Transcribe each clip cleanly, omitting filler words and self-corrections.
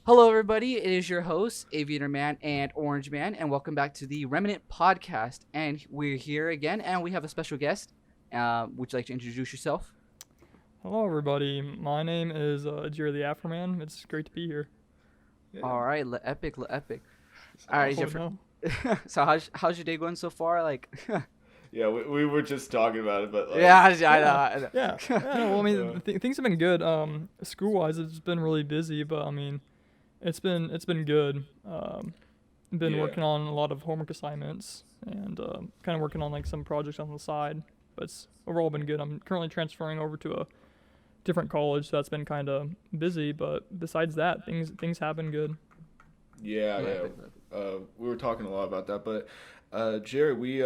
Hello, everybody. It is your host, Aviator Man and Orange Man, and welcome back to the Remanent podcast. And we're here again, and we have a special guest. Would you like to introduce yourself? Hello, everybody. My name is JerryTheAfroMan. It's great to be here. Yeah. All right, epic. All right, so how's your day going so far? Like, yeah, we were just talking about it, but like, I know. Yeah. Well, I mean, things have been good. School-wise, it's been really busy, but I mean, it's been good. Been working on a lot of homework assignments and kind of working on like some projects on the side, but it's overall been good. I'm currently transferring over to a different college, so that's been kind of busy. But besides that, things have been good. Yeah. We were talking a lot about that, but Jerry, we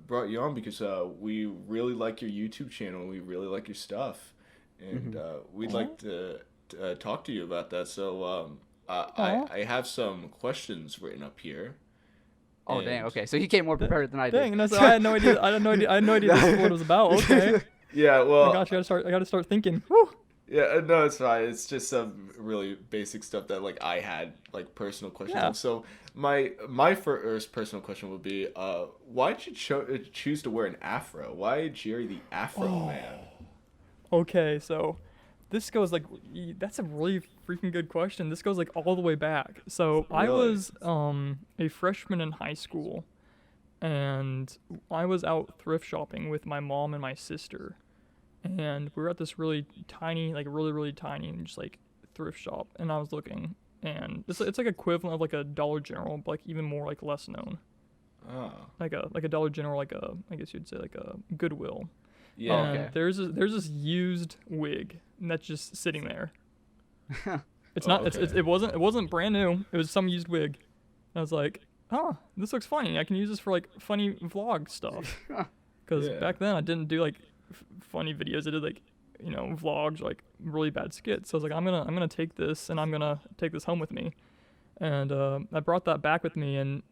brought you on because we really like your YouTube channel and we really like your stuff, and we'd like to talk to you about that. So I have some questions written up here. Oh, dang. Okay, so he came more prepared than I did. Dang, no, so I had no idea. I had no idea this is what it was about. Okay. Yeah, well, I gotta start thinking. Woo. Yeah, no, it's fine. It's just some really basic stuff that like I had like personal questions on. So my first personal question would be, why did you choose to wear an afro? Why Jerry the Afro Man? Okay, so this goes like, that's a really freaking good question. This goes like all the way back. So really? I was a freshman in high school, and I was out thrift shopping with my mom and my sister, and we were at this really tiny, like really tiny, just like thrift shop, and I was looking, and it's like equivalent of like a Dollar General, but like even more like less known. Oh. Like a Dollar General, like I guess you'd say like a Goodwill. Yeah. Okay. There's this used wig that's just sitting there. It's not. Okay. It wasn't brand new. It was some used wig. And I was like, this looks funny. I can use this for like funny vlog stuff. Because back then I didn't do like funny videos. I did like vlogs, like really bad skits. So I was like, I'm gonna take this and I'm gonna take this home with me. And I brought that back with me, and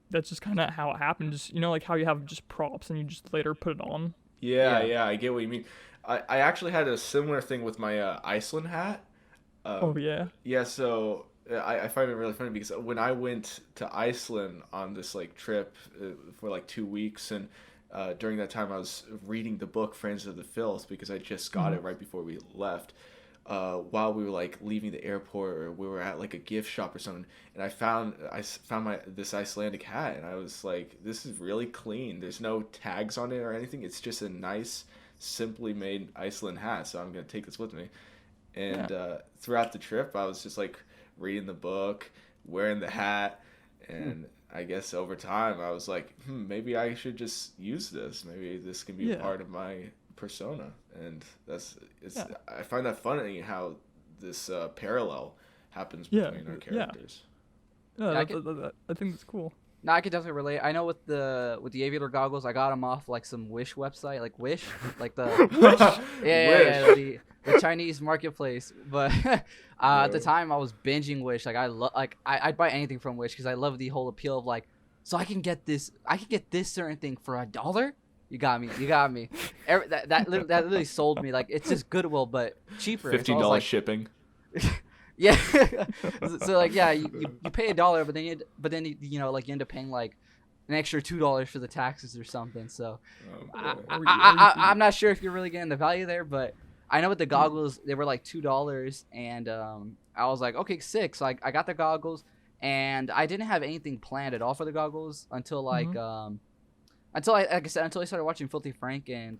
that's just kind of how it happened. Just like how you have just props and you just later put it on. Yeah, I get what you mean. I actually had a similar thing with my Iceland hat. Yeah, so I find it really funny because when I went to Iceland on this like trip for like 2 weeks, and during that time I was reading the book Friends of the Filth because I just got it right before we left. While we were like leaving the airport, or we were at like a gift shop or something, and I found this Icelandic hat, and I was like, this is really clean. There's no tags on it or anything. It's just a nice, simply made Iceland hat. So I'm gonna take this with me. And throughout the trip, I was just like reading the book, wearing the hat, and I guess over time I was like, maybe I should just use this. Maybe this can be a part of my persona. And I find that funny how this parallel happens between our characters. No, I think that's cool. No, I could definitely relate. I know with the aviator goggles, I got them off like some Wish website, like Wish, like the Wish. The Chinese marketplace. But at the time, I was binging Wish. Like I'd buy anything from Wish because I love the whole appeal of like, so I can get this certain thing for $1. You got me. That literally sold me. Like, it's just Goodwill, but cheaper. $15 like, shipping. Yeah. So like, yeah, you pay $1, but then you end up paying like an extra $2 for the taxes or something. So I'm not sure if you're really getting the value there, but I know with the goggles they were like $2, and I was like, okay, sick. So I got the goggles, and I didn't have anything planned at all for the goggles until like until I started watching Filthy Frank, and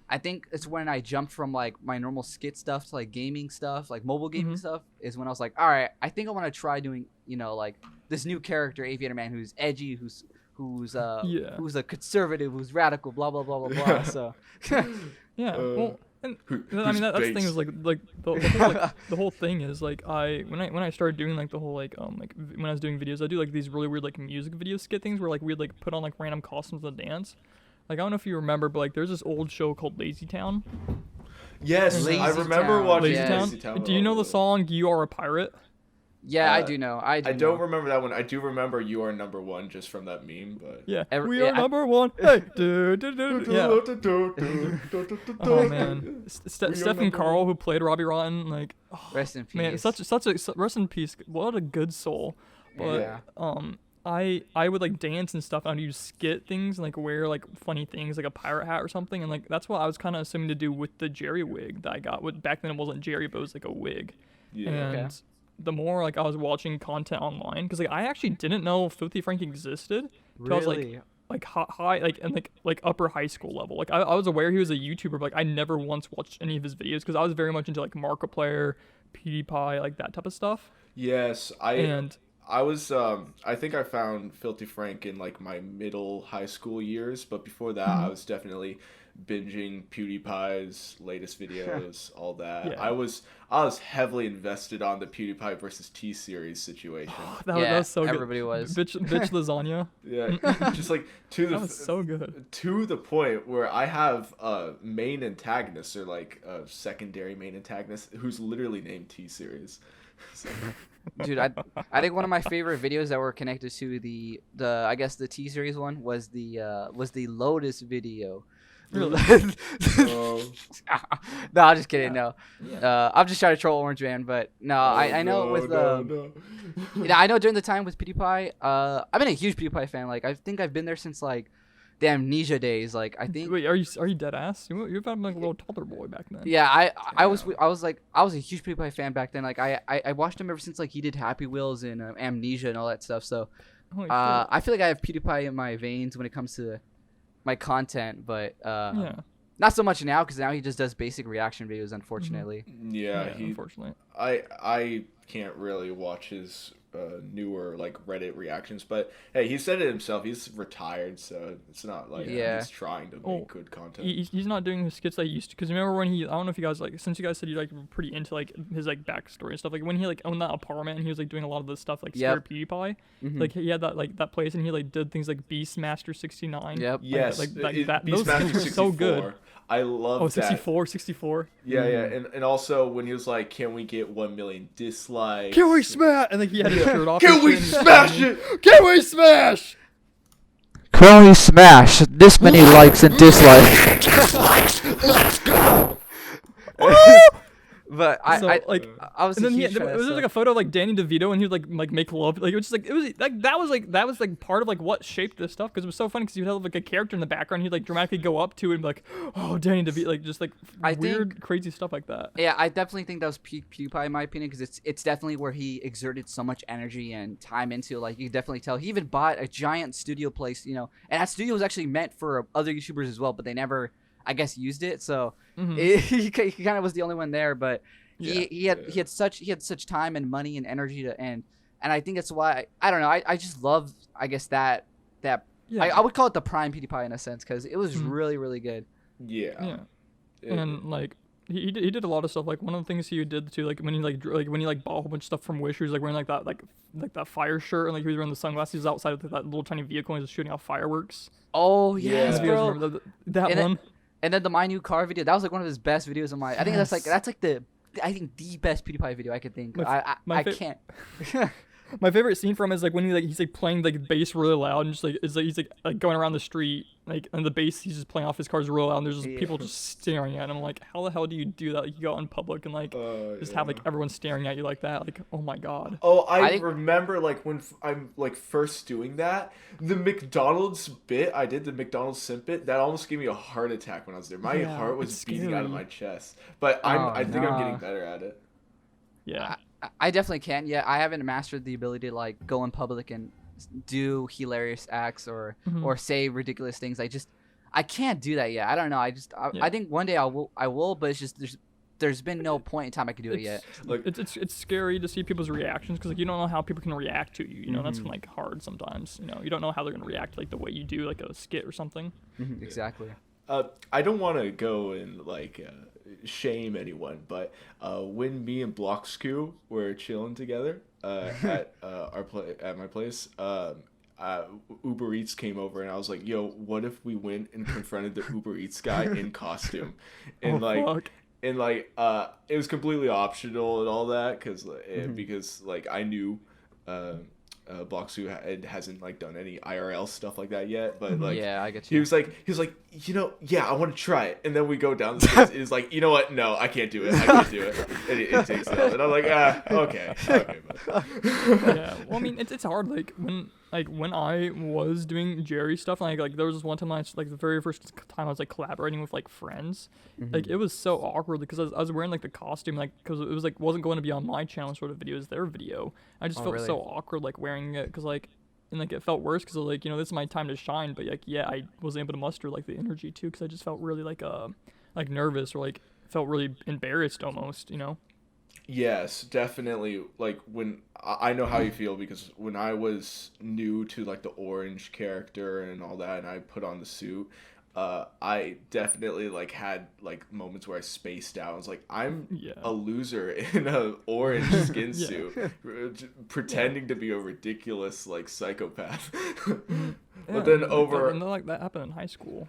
I think it's when I jumped from like my normal skit stuff to like gaming stuff, like mobile gaming stuff, is when I was like, all right, I think I want to try doing like this new character, Aviator Man, who's edgy, who's a conservative, who's radical, blah blah blah blah blah. So well, and I mean that's the thing is like the whole thing is like when I started doing like the whole like when I was doing videos, I do like these really weird like music video skit things where like we'd like put on like random costumes and dance. Like I don't know if you remember, but like there's this old show called LazyTown. Yes, I remember watching LazyTown. Do you know the song "You Are a Pirate"? Yeah, I do know. I don't remember that one. I do remember you are number one just from that meme, but yeah, we are number one. Hey, yeah. Oh man, Stephen Carl, who played Robbie Rotten, like, rest in peace. Man, such a rest in peace. What a good soul. But I would like dance and stuff. I would use skit things and like wear like funny things like a pirate hat or something, and like that's what I was kind of assuming to do with the Jerry wig that I got. Back then it wasn't Jerry, but it was like a wig. Yeah. And the more like I was watching content online, because like I actually didn't know Filthy Frank existed. Really? I was like high like and like upper high school level. Like I was aware he was a YouTuber, but like I never once watched any of his videos because I was very much into like Markiplier, Pewdiepie, like that type of stuff. Yes, I was I think I found Filthy Frank in like my middle high school years, but before that I was definitely binging PewDiePie's latest videos, all that. Yeah. I was heavily invested on the PewDiePie versus T-Series situation. that was so good. Everybody was. Bitch lasagna. Yeah, just like that was so good. To the point where I have main antagonists or like a secondary main antagonist who's literally named T-Series. So. Dude, I think one of my favorite videos that were connected to the I guess the T-Series one was the Lotus video. Really? No, I'm just kidding. No, I'm just trying to troll Orange Man, but no, I know I know during the time with PewDiePie, I've been a huge PewDiePie fan. Like I think I've been there since like the Amnesia days. Like I think. Wait, are you dead ass? You're about like a little taller boy back then. Yeah, I was a huge PewDiePie fan back then. Like I watched him ever since like he did Happy Wheels and Amnesia and all that stuff. So I feel like I have PewDiePie in my veins when it comes to my content, but not so much now because now he just does basic reaction videos, unfortunately. Yeah, unfortunately. I can't really watch his newer like Reddit reactions, but hey, he said it himself. He's retired, so it's not like he's trying to make good content. He's not doing his skits that he used to. Because remember when I don't know if you guys like, since you guys said you like were pretty into like his like backstory and stuff. Like when he like owned that apartment and he was like doing a lot of the stuff like Scared PewDiePie. Like he had that place and he like did things like Beastmaster 69. Yep. Yes. Like that. Those things were so good. I love that. 64. Yeah, and also when he was like, "Can we get 1 million dislikes? Can we smash?" And like he had his shirt off. Can we smash it? Can we smash? Can we smash this many likes and dislikes? Let's go. But I was. And then there was like a photo of like Danny DeVito, and he would like make love. Like it was just like it was like that was like part of like what shaped this stuff because it was so funny because you'd have like a character in the background, he'd like dramatically go up to it and be like, "Oh, Danny DeVito," like just like weird, crazy stuff like that. Yeah, I definitely think that was PewDiePie in my opinion because it's definitely where he exerted so much energy and time into. Like you can definitely tell he even bought a giant studio place, and that studio was actually meant for other YouTubers as well, but they never, I guess, used it. So he kind of was the only one there, but he had such time and money and energy to and I think that's why I don't know. I just love I guess that I would call it the prime PewDiePie in a sense because it was really really good. Yeah. And like he did a lot of stuff. Like one of the things he did too, like when he when he bought a whole bunch of stuff from Wish, he was like wearing like that fire shirt and like he was wearing the sunglasses outside of that little tiny vehicle and he was shooting off fireworks. Oh yes, bro. Remember that one. And then the My New Car video, that was like one of his best videos of mine. I think that's like the best PewDiePie video I could think. I can't. My favorite scene from him is like when he's like playing like bass really loud and just like he's like going around the street like and the bass he's just playing off his cars real loud and there's just people just staring at him. Like how the hell do you do that? Like you go out in public and like just have like everyone staring at you like that. Like oh my god. Oh, I remember like when I'm like first doing that, the McDonald's bit I did, the McDonald's simp bit, that almost gave me a heart attack when I was there. My heart was beating out of my chest. But I think I'm getting better at it. Yeah. I definitely can. Yeah, I haven't mastered the ability to like go in public and do hilarious acts or say ridiculous things. I can't do that yet. I don't know. I think one day I will, but it's just there's been no point in time I could do it yet. Like it's scary to see people's reactions because like you don't know how people can react to you. You know that's like hard sometimes. You don't know how they're gonna react like the way you do like a skit or something. Exactly. I don't want to go and like shame anyone, but when me and Blocksku were chilling together at my place, Uber Eats came over and I was like, "Yo, what if we went and confronted the Uber Eats guy in costume?" And and like it was completely optional and all that because like I knew Bloxu hasn't like done any IRL stuff like that yet, but like yeah, I get you. He was like, I want to try it, and then we go down the stairs. He's like, you know what? No, I can't do it. And it takes it off, and I'm like, okay. Yeah, well, I mean, it's hard. When I was doing Jerry stuff, like there was this one time like the very first time I was like collaborating with like friends, like it was so awkward because I was wearing like the costume, like because it was like wasn't going to be on my channel sort of video, it was their video. I just felt really? so awkward like wearing it because like. And like it felt worse because like this is my time to shine, but like I wasn't able to muster like the energy too because I just felt really like nervous or like felt really embarrassed almost. Yes, definitely. Like when I know how you feel because when I was new to like the orange character and all that, and I put on the suit, I definitely like had like moments where I spaced out. I was like, I'm a loser in a orange skin suit, pretending to be a ridiculous like psychopath. But then like that happened in high school,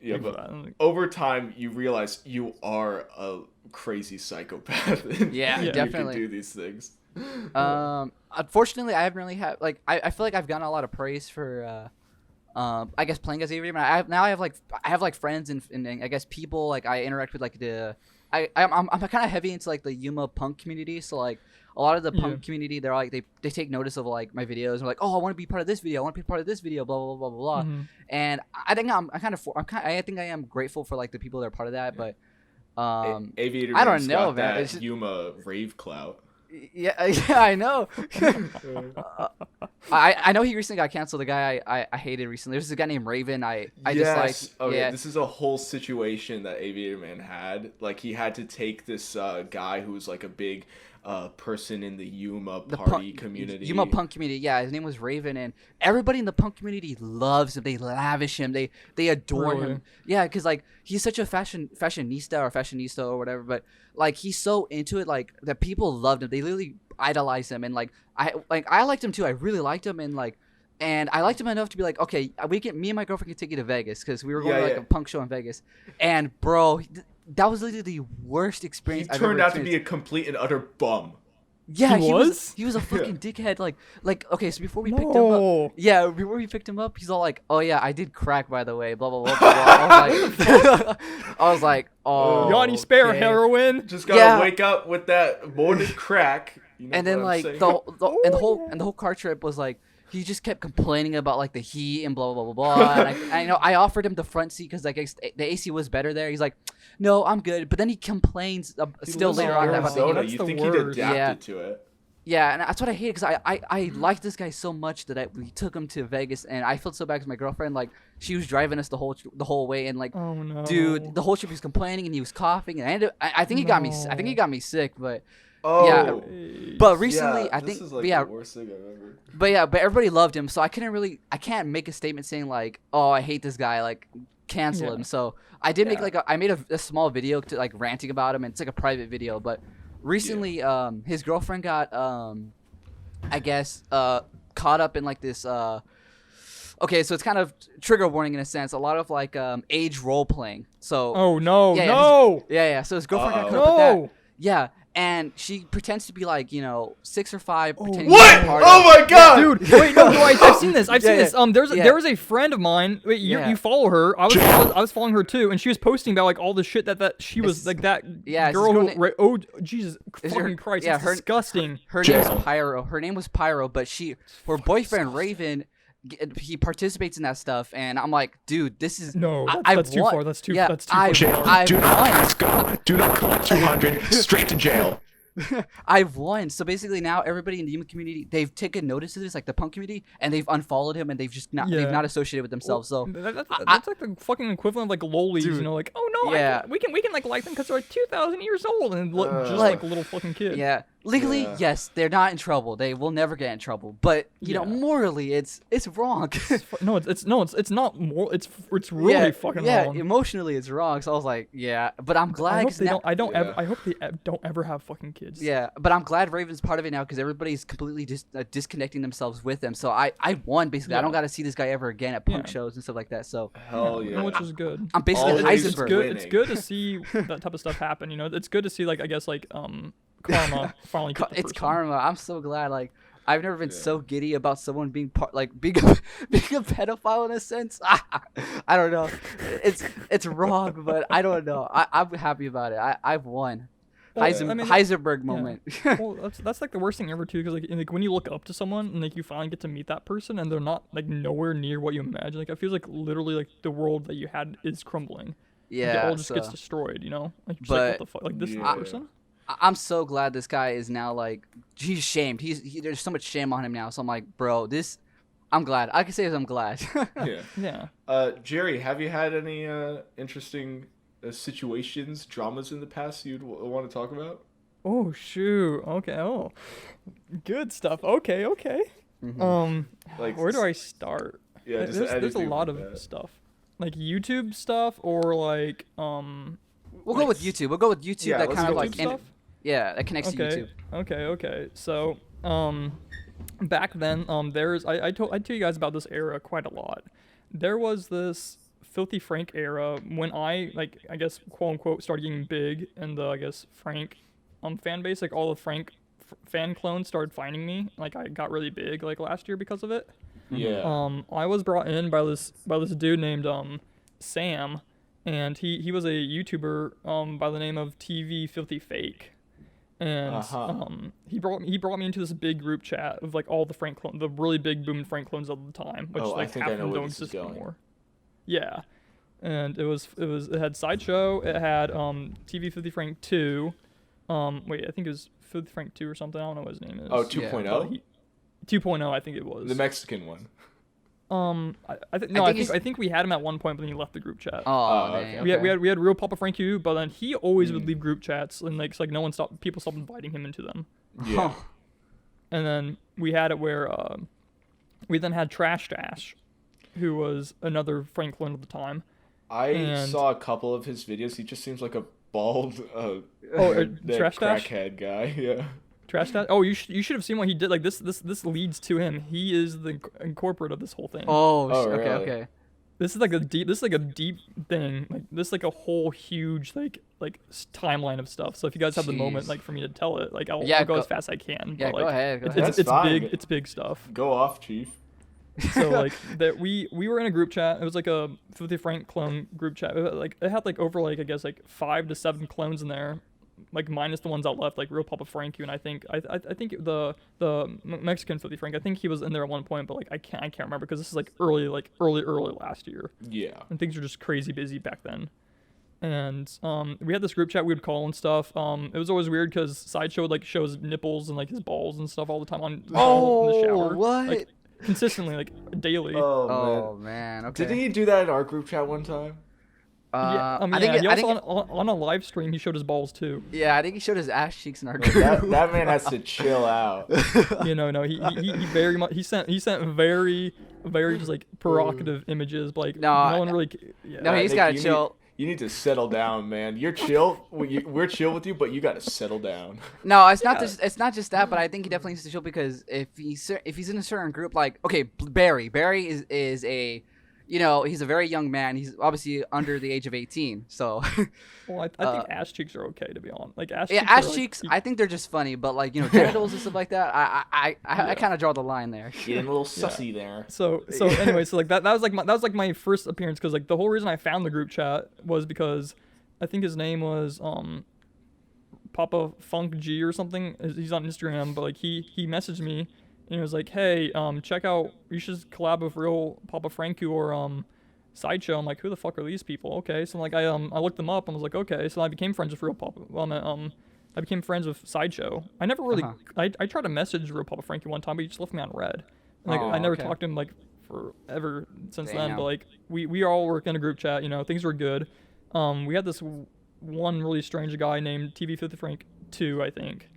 Yeah, but over time you realize you are a crazy psychopath. Yeah, definitely. You can do these things. Unfortunately, I haven't really had like I feel like I've gotten a lot of praise for. I guess playing as Aviator Man. I have like friends and I guess people like I interact with like I'm kind of heavy into like the Yuma punk community. So like a lot of the punk community, they're like they take notice of like my videos and they're like, oh, I want to be part of this video. I want to be part of this video. Blah blah blah blah blah. And I think I think I am grateful for like the people that are part of that. But Aviator I don't know, got man. That it's just, Yuma rave clout. Yeah, I know. I know he recently got canceled. The guy I hated recently. There's a guy named Raven. I just like. Okay, yeah. This is a whole situation that Aviator Man had. Like he had to take this guy who was like a big person in the Yuma party community. Yuma punk community. Yeah, his name was Raven, and everybody in the punk community loves him. They lavish him. They adore him. Yeah, because like he's such a fashionista or whatever. But like he's so into it, like that people loved him. They literally idolize him, and like I liked him too. I really liked him, and I liked him enough to be like, okay, me and my girlfriend can take you to Vegas because we were going to like a punk show in Vegas, and bro. That was literally the worst experience I've ever turned out to be a complete and utter bum. Yeah, he was a fucking dickhead. Like okay, so before we picked him up, he's all like, "Oh yeah, I did crack by the way." Blah blah blah blah. blah. I was like, "Oh, you got any spare heroin?" Just gotta wake up with that morning crack. You know and then like the whole car trip was like. He just kept complaining about like the heat and blah blah blah blah blah. And I offered him the front seat because like the AC was better there. He's like, no, I'm good. But then he complains still later on about the heat. You think he'd adapted to it? Yeah, and that's what I hate because I liked this guy so much that we took him to Vegas, and I felt so bad because my girlfriend like she was driving us the whole way, and like, dude, the whole trip he was complaining and he was coughing, and I think he got me sick, but. Yeah, but recently I think this is like the worst thing I've ever. But everybody loved him, so I can't make a statement saying like, oh, I hate this guy, like cancel him. So I did make I made a small video to like ranting about him, and it's like a private video. But recently, his girlfriend got I guess caught up in like this. Okay, so it's kind of trigger warning in a sense. A lot of like age role playing. So. Oh no! So his girlfriend got caught up with that. Yeah. And she pretends to be like, 6 or 5. Pretending what? To be part oh my god, dude! Wait, no, I've seen this. I've seen this. There was a friend of mine. Wait, you follow her? I was following her too, and she was posting about like all the shit that she was like that girl who. Oh Jesus, fucking Christ! Yeah, it's disgusting. Her name was Pyro. Her name was Pyro, but her boyfriend Raven. He participates in that stuff, and I'm like, dude, this is that's too far. That's too far. Do not collect 200. Straight to jail. I've won. So basically, now everybody in the Yuma community, they've taken notice of this, like the punk community, and they've unfollowed him, and they've just they've not associated with themselves. So that's like the fucking equivalent of like lolies, dude, like, oh no, we can like them because they're like 2,000 years old and look just like a little fucking kid. Yeah. Legally, yes, they're not in trouble. They will never get in trouble. But you know, morally, it's wrong. It's not moral. It's really fucking wrong. Yeah, emotionally, it's wrong. So I was like, yeah, but I'm glad. I hope they don't ever have fucking kids. Yeah, but I'm glad Raven's part of it now because everybody's completely disconnecting themselves with them. So I won basically. I don't got to see this guy ever again at punk shows and stuff like that. So hell yeah, which is good. I'm basically Heisenberg. It's good to see that type of stuff happen. You know, it's good to see I guess karma finally. It's karma. I'm so glad. Like I've never been so giddy about someone being being a pedophile in a sense. I don't know. It's wrong, but I don't know. I'm happy about it. I've won. Heisenberg moment. Well, that's like the worst thing ever too, because like when you look up to someone and like you finally get to meet that person and they're not like nowhere near what you imagine. Like I feel like literally like the world that you had is crumbling. Yeah, it all just gets destroyed. You know, like, what the fuck? Like this person. I'm so glad this guy is now like he's shamed. There's so much shame on him now. So I'm like, bro, I'm glad. I can say I'm glad. Yeah. Jerry, have you had any interesting situations, dramas in the past you'd want to talk about? Oh shoot. Okay. Oh, good stuff. Okay. Mm-hmm. Where do I start? Yeah, there's a lot of stuff, like YouTube stuff or like We'll go with YouTube. Yeah, that kind of like stuff? Yeah, that connects to YouTube. Okay. So, back then, I told you guys about this era quite a lot. There was this Filthy Frank era when I guess quote unquote started getting big in the Frank fan base. Like all the Frank fan clones started finding me. Like I got really big like last year because of it. Yeah. I was brought in by this dude named Sam, and he was a YouTuber by the name of TV Filthy Fake. And he brought me into this big group chat of like all the the really big booming Frank clones of the time, which I think half I of know them where don't this is exist going. anymore. Yeah, and it had Sideshow, it had TV 50 Frank 2, wait, I think it was 50 Frank 2 or something. I don't know what his name is. Oh, 2.0. 2.0, I think it was The Mexican one. I think we had him at one point, but then he left the group chat. Oh, okay. We had real Papa Frank Q, but then he always would leave group chats, and like it's like people stopped inviting him into them. Yeah. And then we had it where we then had Trash Dash, who was another Frank clone at the time. I saw a couple of his videos. He just seems like a bald Trash Dash crackhead guy. Yeah. Trash Dash. Oh, you should have seen what he did. Like this leads to him. He is the incorporate of this whole thing. Okay. This is like a deep thing. Like this is like a whole huge like timeline of stuff. So if you guys have the moment like for me to tell it, like I'll go as fast as I can. Yeah, but, like, go ahead. It's big stuff. Go off, Chief. So like that we were in a group chat. It was like a 50 Frank clone group chat. It had like over like 5 to 7 clones in there, like minus the ones out left, like real Papa Frank. And I think the Mexican 50 Frank, I think he was in there at one point, but like I can't remember because this is like early last year. Yeah. And things were just crazy busy back then. And we had this group chat we would call and stuff. It was always weird because Sideshow would like show his nipples and like his balls and stuff all the time in the shower. What? Like, consistently, like daily. Oh man. Okay. Didn't he do that in our group chat one time? I think on a live stream he showed his balls too. Yeah, I think he showed his ass cheeks in our group. That man has to chill out. No, he very much he sent very just like provocative images, but like no one really. Yeah. No, he's gotta chill. You need to settle down, man. You're chill. We're chill with you, but you gotta settle down. No, it's not just that, but I think he definitely needs to chill because if he's in a certain group, like Barry is a, he's a very young man. He's obviously under the age of 18. So. Well, I think ass cheeks are okay, to be honest. Like ass cheeks. Yeah, ass cheeks. I think they're just funny, but like genitals and stuff like that, I kind of draw the line there. Getting a little sussy there. So anyway, so like that was like my first appearance because like the whole reason I found the group chat was because I think his name was Papa Funk G or something. He's on Instagram, but like he messaged me and he was like, hey, check out, you should collab with real Papa Franku or Sideshow. I'm like, who the fuck are these people? Okay, so like I looked them up and was like, okay, so I became friends with real Papa. I became friends with Sideshow. I never really I tried to message real Papa Frankie one time, but he just left me on red. And, like I never talked to him like forever since then. But like we all work in a group chat. Things were good. We had this one really strange guy named TV 50 Frank 2, I think,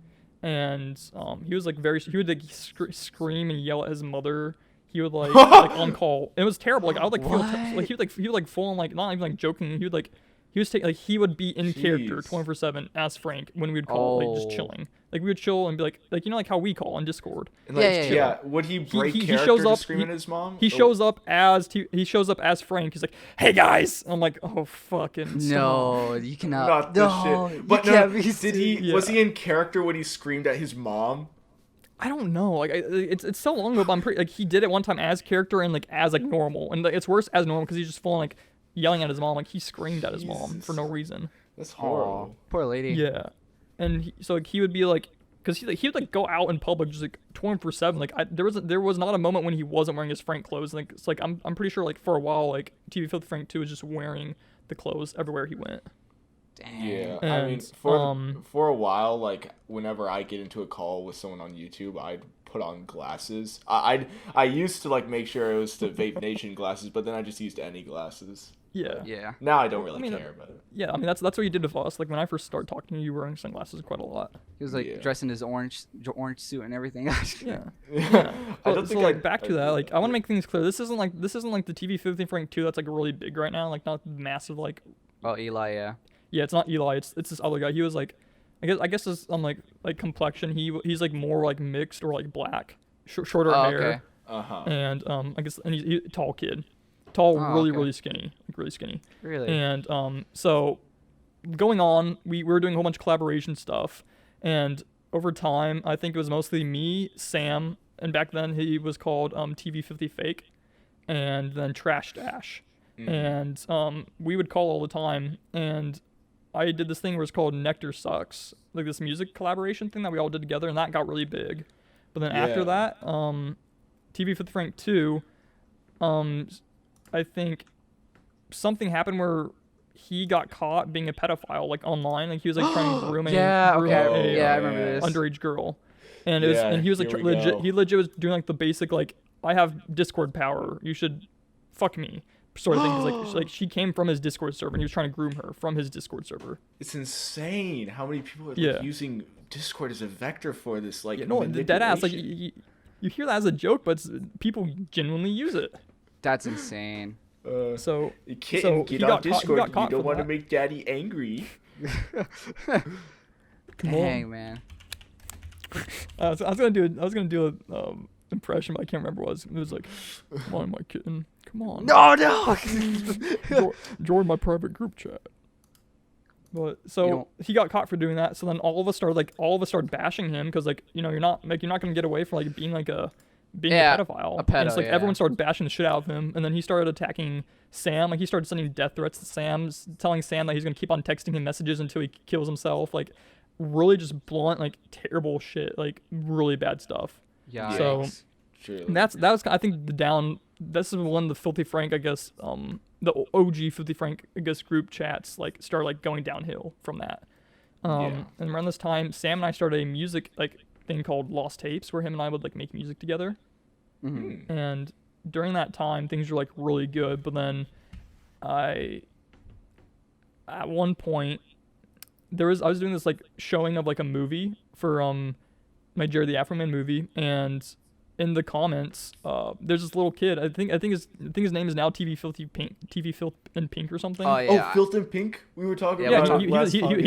and he was like he would like scream and yell at his mother. He would like on call. It was terrible. Like I would like feel like he would like full on like not even like joking. He would be in character 24/7 as Frank when we would call like just chilling. Like we would chill and be like like how we call on Discord. And like, yeah. Would he break character he shows up, to scream at his mom? He shows up as Frank. He's like, "Hey guys!" I'm like, "Oh fucking stop." No, you cannot. Not this shit. But did he? Yeah. Was he in character when he screamed at his mom? I don't know. Like it's so long ago, but I'm pretty like he did it one time as character and like as like normal, and like, it's worse as normal because he's just full on, like yelling at his mom. Like he screamed at his mom for no reason. That's horrible. Aww, poor lady. Yeah, and so like he would be like, because he would like go out in public just like 24/7. Like there was not a moment when he wasn't wearing his Frank clothes. Like it's like I'm pretty sure like for a while like TV Filthy Frank 2 was just wearing the clothes everywhere he went. Dang. Yeah, And, I mean for a while, like whenever I get into a call with someone on YouTube, I'd put on glasses. I used to like make sure it was the Vape Nation glasses, but then I just used any glasses. Yeah. Now I don't really care about it. Yeah, I mean that's what you did with us. Like when I first started talking to you, you were wearing sunglasses quite a lot. He was like dressed in his orange suit and everything. Yeah. I don't think like back to that. Like I want to make things clear. This isn't like the TV Filthy Frank 2 that's like really big right now. Like not massive like. Oh, Eli, yeah. Yeah, it's not Eli. It's this other guy. He was like, I guess his like complexion. He's like more like mixed or like black, shorter hair. Okay. And I guess he's a tall kid, really skinny, like really skinny. Really. And so going on, we were doing a whole bunch of collaboration stuff, and over time, I think it was mostly me, Sam, and back then he was called TV 50 Fake, and then Trash Dash, and we would call all the time, and I did this thing where it's called Nectar Sucks, like this music collaboration thing that we all did together, and that got really big. But then after that, TV 50 Frank 2, I think something happened where he got caught being a pedophile, like online. Like he was like trying to groom I remember this. underage girl, and it was, and he was like legit. He legit was doing like the basic like, I have Discord power, you should fuck me sort of thing. Cause like she came from his Discord server, and he was trying to groom her from his Discord server. It's insane how many people are like, using Discord as a vector for this. Like, dead ass. Like you hear that as a joke, but people genuinely use it. That's insane. So you can't get on Discord. You don't want to make Daddy angry. Dang, man. I was gonna do a impression, but I can't remember what it was. It was like, "Come on, my kitten, come on." No. Join my private group chat. But so he got caught for doing that. So then all of us started bashing him because like you're not gonna get away from like being like a pedophile. A pedo, and it's like everyone started bashing the shit out of him, and then he started attacking Sam. Like he started sending death threats to Sam, telling Sam that he's gonna keep on texting him messages until he kills himself. Like really just blunt, like terrible shit, like really bad stuff. Yeah. So that was I think this is when the Filthy Frank, I guess, the OG Filthy Frank, I guess, group chats like started like going downhill from that. And around this time, Sam and I started a music like thing called Lost Tapes, where him and I would like make music together. Mm-hmm. And during that time, things were like really good. But then at one point, I was doing this like showing of like a movie for my JerryTheAfroMan movie, and in the comments, there's this little kid. I think his name is now TV Filthy Pink, TV Filth in Pink or something. Oh yeah. Oh, Filth in Pink. We were talking about. He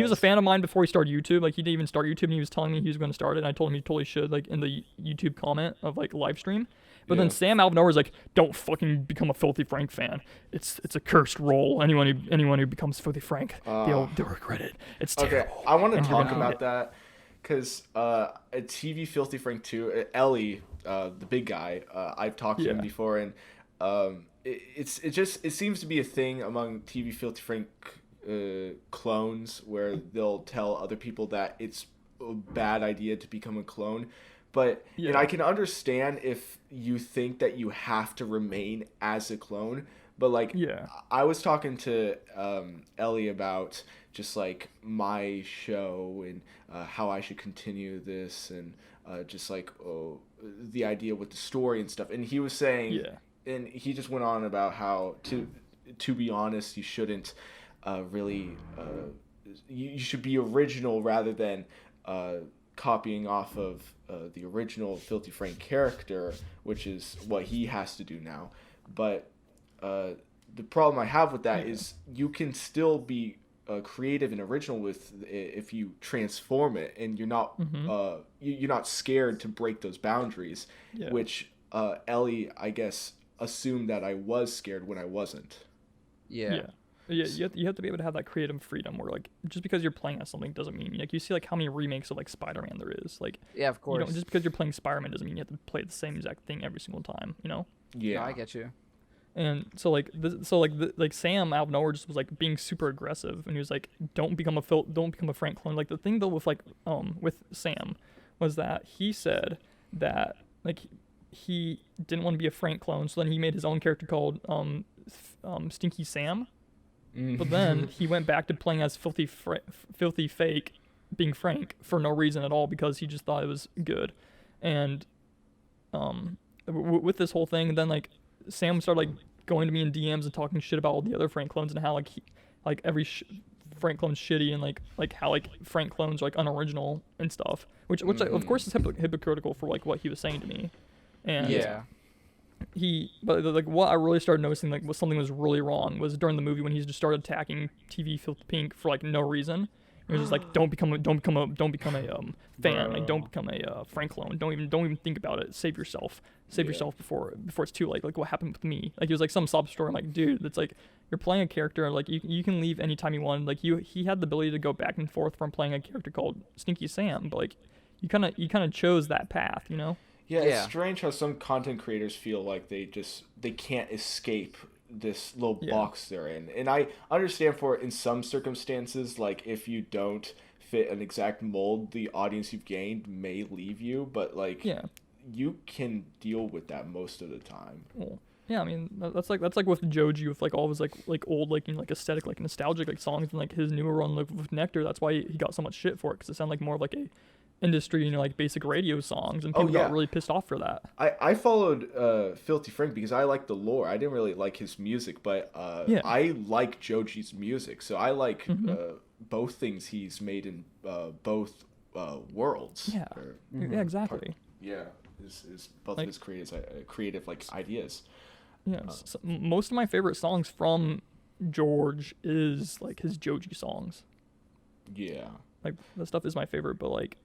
was a fan of mine before he started YouTube. Like he didn't even start YouTube, and he was telling me he was going to start it. And I told him he totally should. Like in the YouTube comment of like live stream. But then Sam out of nowhere is like, "Don't fucking become a Filthy Frank fan. It's a cursed role. Anyone who becomes Filthy Frank, they'll regret it. It's terrible." Okay, I want to talk about that because TV Filthy Frank 2, Ellie, the big guy, I've talked to him before, and it seems to be a thing among TV Filthy Frank clones where they'll tell other people that it's a bad idea to become a clone. But and I can understand if you think that you have to remain as a clone. But like, I was talking to Ellie about just like my show and how I should continue this, and just like the idea with the story and stuff. And he was saying, and he just went on about how to be honest, you shouldn't really you should be original rather than copying off of the original Filthy Frank character, which is what he has to do now. But the problem I have with that is you can still be creative and original with if you transform it, and you're not you're not scared to break those boundaries, which Ellie, I guess, assumed that I was scared when I wasn't. Yeah, you have to be able to have that creative freedom where, like, just because you're playing as something doesn't mean, like, you see, like, how many remakes of, like, Spider-Man there is. Like, yeah, of course. Just because you're playing Spider-Man doesn't mean you have to play the same exact thing every single time, you know? Yeah. No, I get you. And so, like, Sam out of nowhere just was, like, being super aggressive, and he was like, don't become a Frank clone. Like, the thing, though, with, like, with Sam was that he said that, like, he didn't want to be a Frank clone, so then he made his own character called Stinky Sam. But then he went back to playing as Filthy Fake, being Frank, for no reason at all, because he just thought it was good. And with this whole thing, then, like, Sam started, like, going to me in DMs and talking shit about all the other Frank clones and how, like, every Frank clone's shitty, and like how, like, Frank clones are, like, unoriginal and stuff, which of course is hypocritical for, like, what he was saying to me. And but, like, what I really started noticing, like, was something was really wrong was during the movie when he just started attacking TV Filthy Pink for, like, no reason. He was just like, don't become a fan, like, don't become a Frank clone. Don't even think about it. Save yourself before it's too late. Like, what happened with me? Like, it was like some sob story. I'm like, dude, it's like, you're playing a character, like, you can leave anytime you want. Like, he had the ability to go back and forth from playing a character called Stinky Sam, but, like, you kind of chose that path, you know? Yeah, it's strange how some content creators feel like they can't escape this little box they're in. And I understand for it in some circumstances, like, if you don't fit an exact mold, the audience you've gained may leave you, but, like, you can deal with that most of the time. Well, yeah, I mean, that's like with Joji, with, like, all of his like old, like, you know, like, aesthetic, like, nostalgic, like, songs, and, like, his newer run, like, with Nectar. That's why he got so much shit for it, because it sounded like more of, like, a industry, you know, like, basic radio songs, and people got really pissed off for that. I followed Filthy Frank because I liked the lore. I didn't really like his music, but I like Joji's music, so I like both things he's made in both worlds. Yeah, exactly. Is both of his creative like ideas. Yeah, so most of my favorite songs from George is, like, his Joji songs. Yeah, like, that stuff is my favorite, but, like,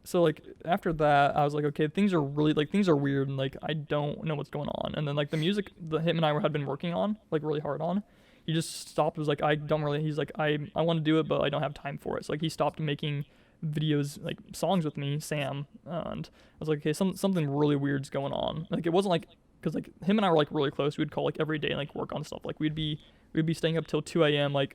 so, like, after that, I was like, okay, things are weird, and, like, I don't know what's going on. And then, like, the music that him and I had been working on, like, really hard on, he just stopped. Was like, he's like, I want to do it, but I don't have time for it. So, like, he stopped making videos, like, songs with me, Sam, and I was like, okay, something really weird's going on. Like, it wasn't, like, because, like, him and I were, like, really close. We'd call, like, every day and, like, work on stuff. Like, we'd be staying up till 2 a.m., like,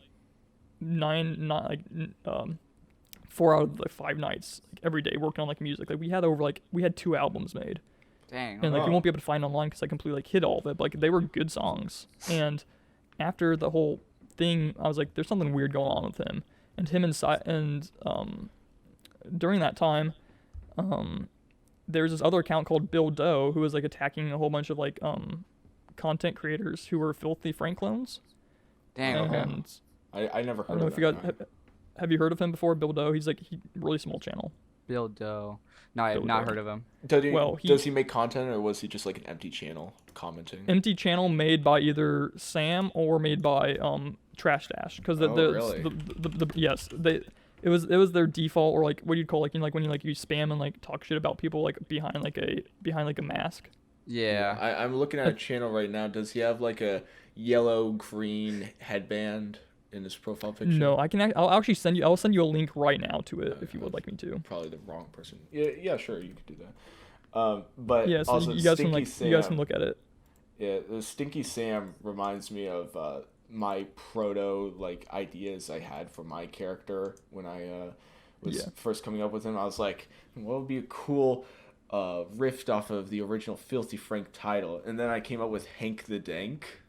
4 out of, like, 5 nights, like, every day working on, like, music. Like, we had 2 albums made. Dang. And, like, you won't be able to find online because I completely, like, hid all of it. But, like, they were good songs. And after the whole thing, I was like, there's something weird going on with him. And during that time, there's this other account called Bill Doe who was, like, attacking a whole bunch of, like, content creators who were Filthy Frank clones. Dang. And I never heard I don't know of if you guys have you heard of him before, Bill Doe? He's, like, really small channel. Bill Doe. No, I have not heard of him. Does he make content, or was he just, like, an empty channel commenting? Empty channel made by either Sam or made by Trash Dash, because it was their default, or, like, what do you call, like, you know, like, when you, like, you spam and, like, talk shit about people, like, behind a mask. Yeah. I'm looking at a channel right now. Does he have, like, a yellow-green headband in his profile picture? No, I'll send you a link right now to it if you would like me to. Probably the wrong person. Yeah, sure, you could do that. But yeah, so also you guys Sam, can look at it. Yeah, the Stinky Sam reminds me of my proto, like, ideas I had for my character when I was first coming up with him. I was like, what would be a cool riff off of the original Filthy Frank title? And then I came up with Hank the Dank.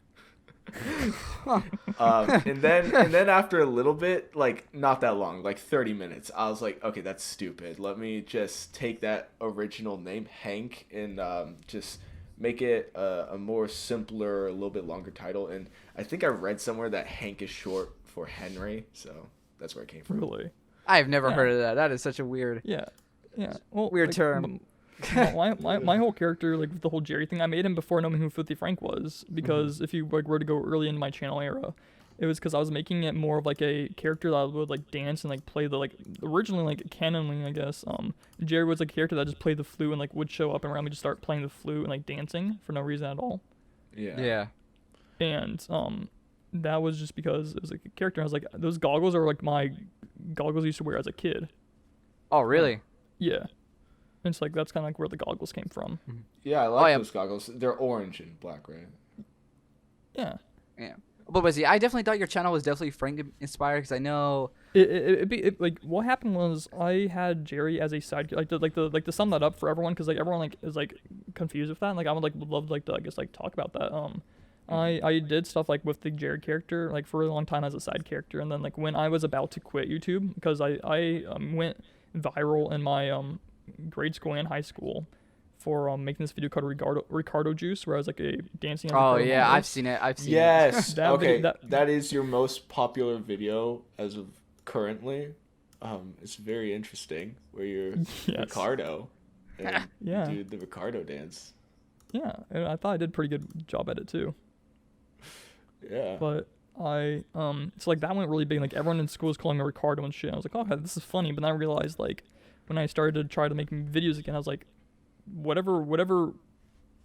And then after a little bit, like, not that long, like 30 minutes, I was like, okay, that's stupid. Let me just take that original name, Hank, and just make it a more simpler, a little bit longer title. And I think I read somewhere that Hank is short for Henry, so that's where it came from. Really? I've never heard of that. That is such a weird. Yeah. Yeah. Well, Weird like, term. my whole character, like with the whole Jerry thing, I made him before knowing who Filthy Frank was, because if you like were to go early in my channel era, it was because I was making it more of like a character that would like dance and like play the like originally like canonly, I guess. Jerry was a character that just played the flute and like would show up and around me just start playing the flute and like dancing for no reason at all. Yeah. And that was just because it was like a character. I was like, those goggles are like my goggles I used to wear as a kid. Oh, really? Yeah. And it's like that's kind of like where the goggles came from. Yeah, I like those goggles. They're orange and black, right? Yeah. Yeah. But see, I definitely thought your channel was definitely Frank inspired, because I know it like what happened was I had Jerry as a side, like to sum that up for everyone, because like everyone like is like confused with that, and like I would like love like to I guess like talk about that. I did stuff like with the Jerry character like for a long time as a side character, and then like when I was about to quit YouTube, because I went viral in my grade school and high school for making this video called Ricardo Juice, where I was like a dancing. Oh yeah, I've seen it. Yes. Okay, video, that is your most popular video as of currently. It's very interesting where you're Ricardo and you do the Ricardo dance. Yeah, and I thought I did a pretty good job at it too. Yeah. But so like that went really big. Like everyone in school was calling me Ricardo and shit. I was like, oh, this is funny. But then I realized like when I started to try to make videos again, I was like, whatever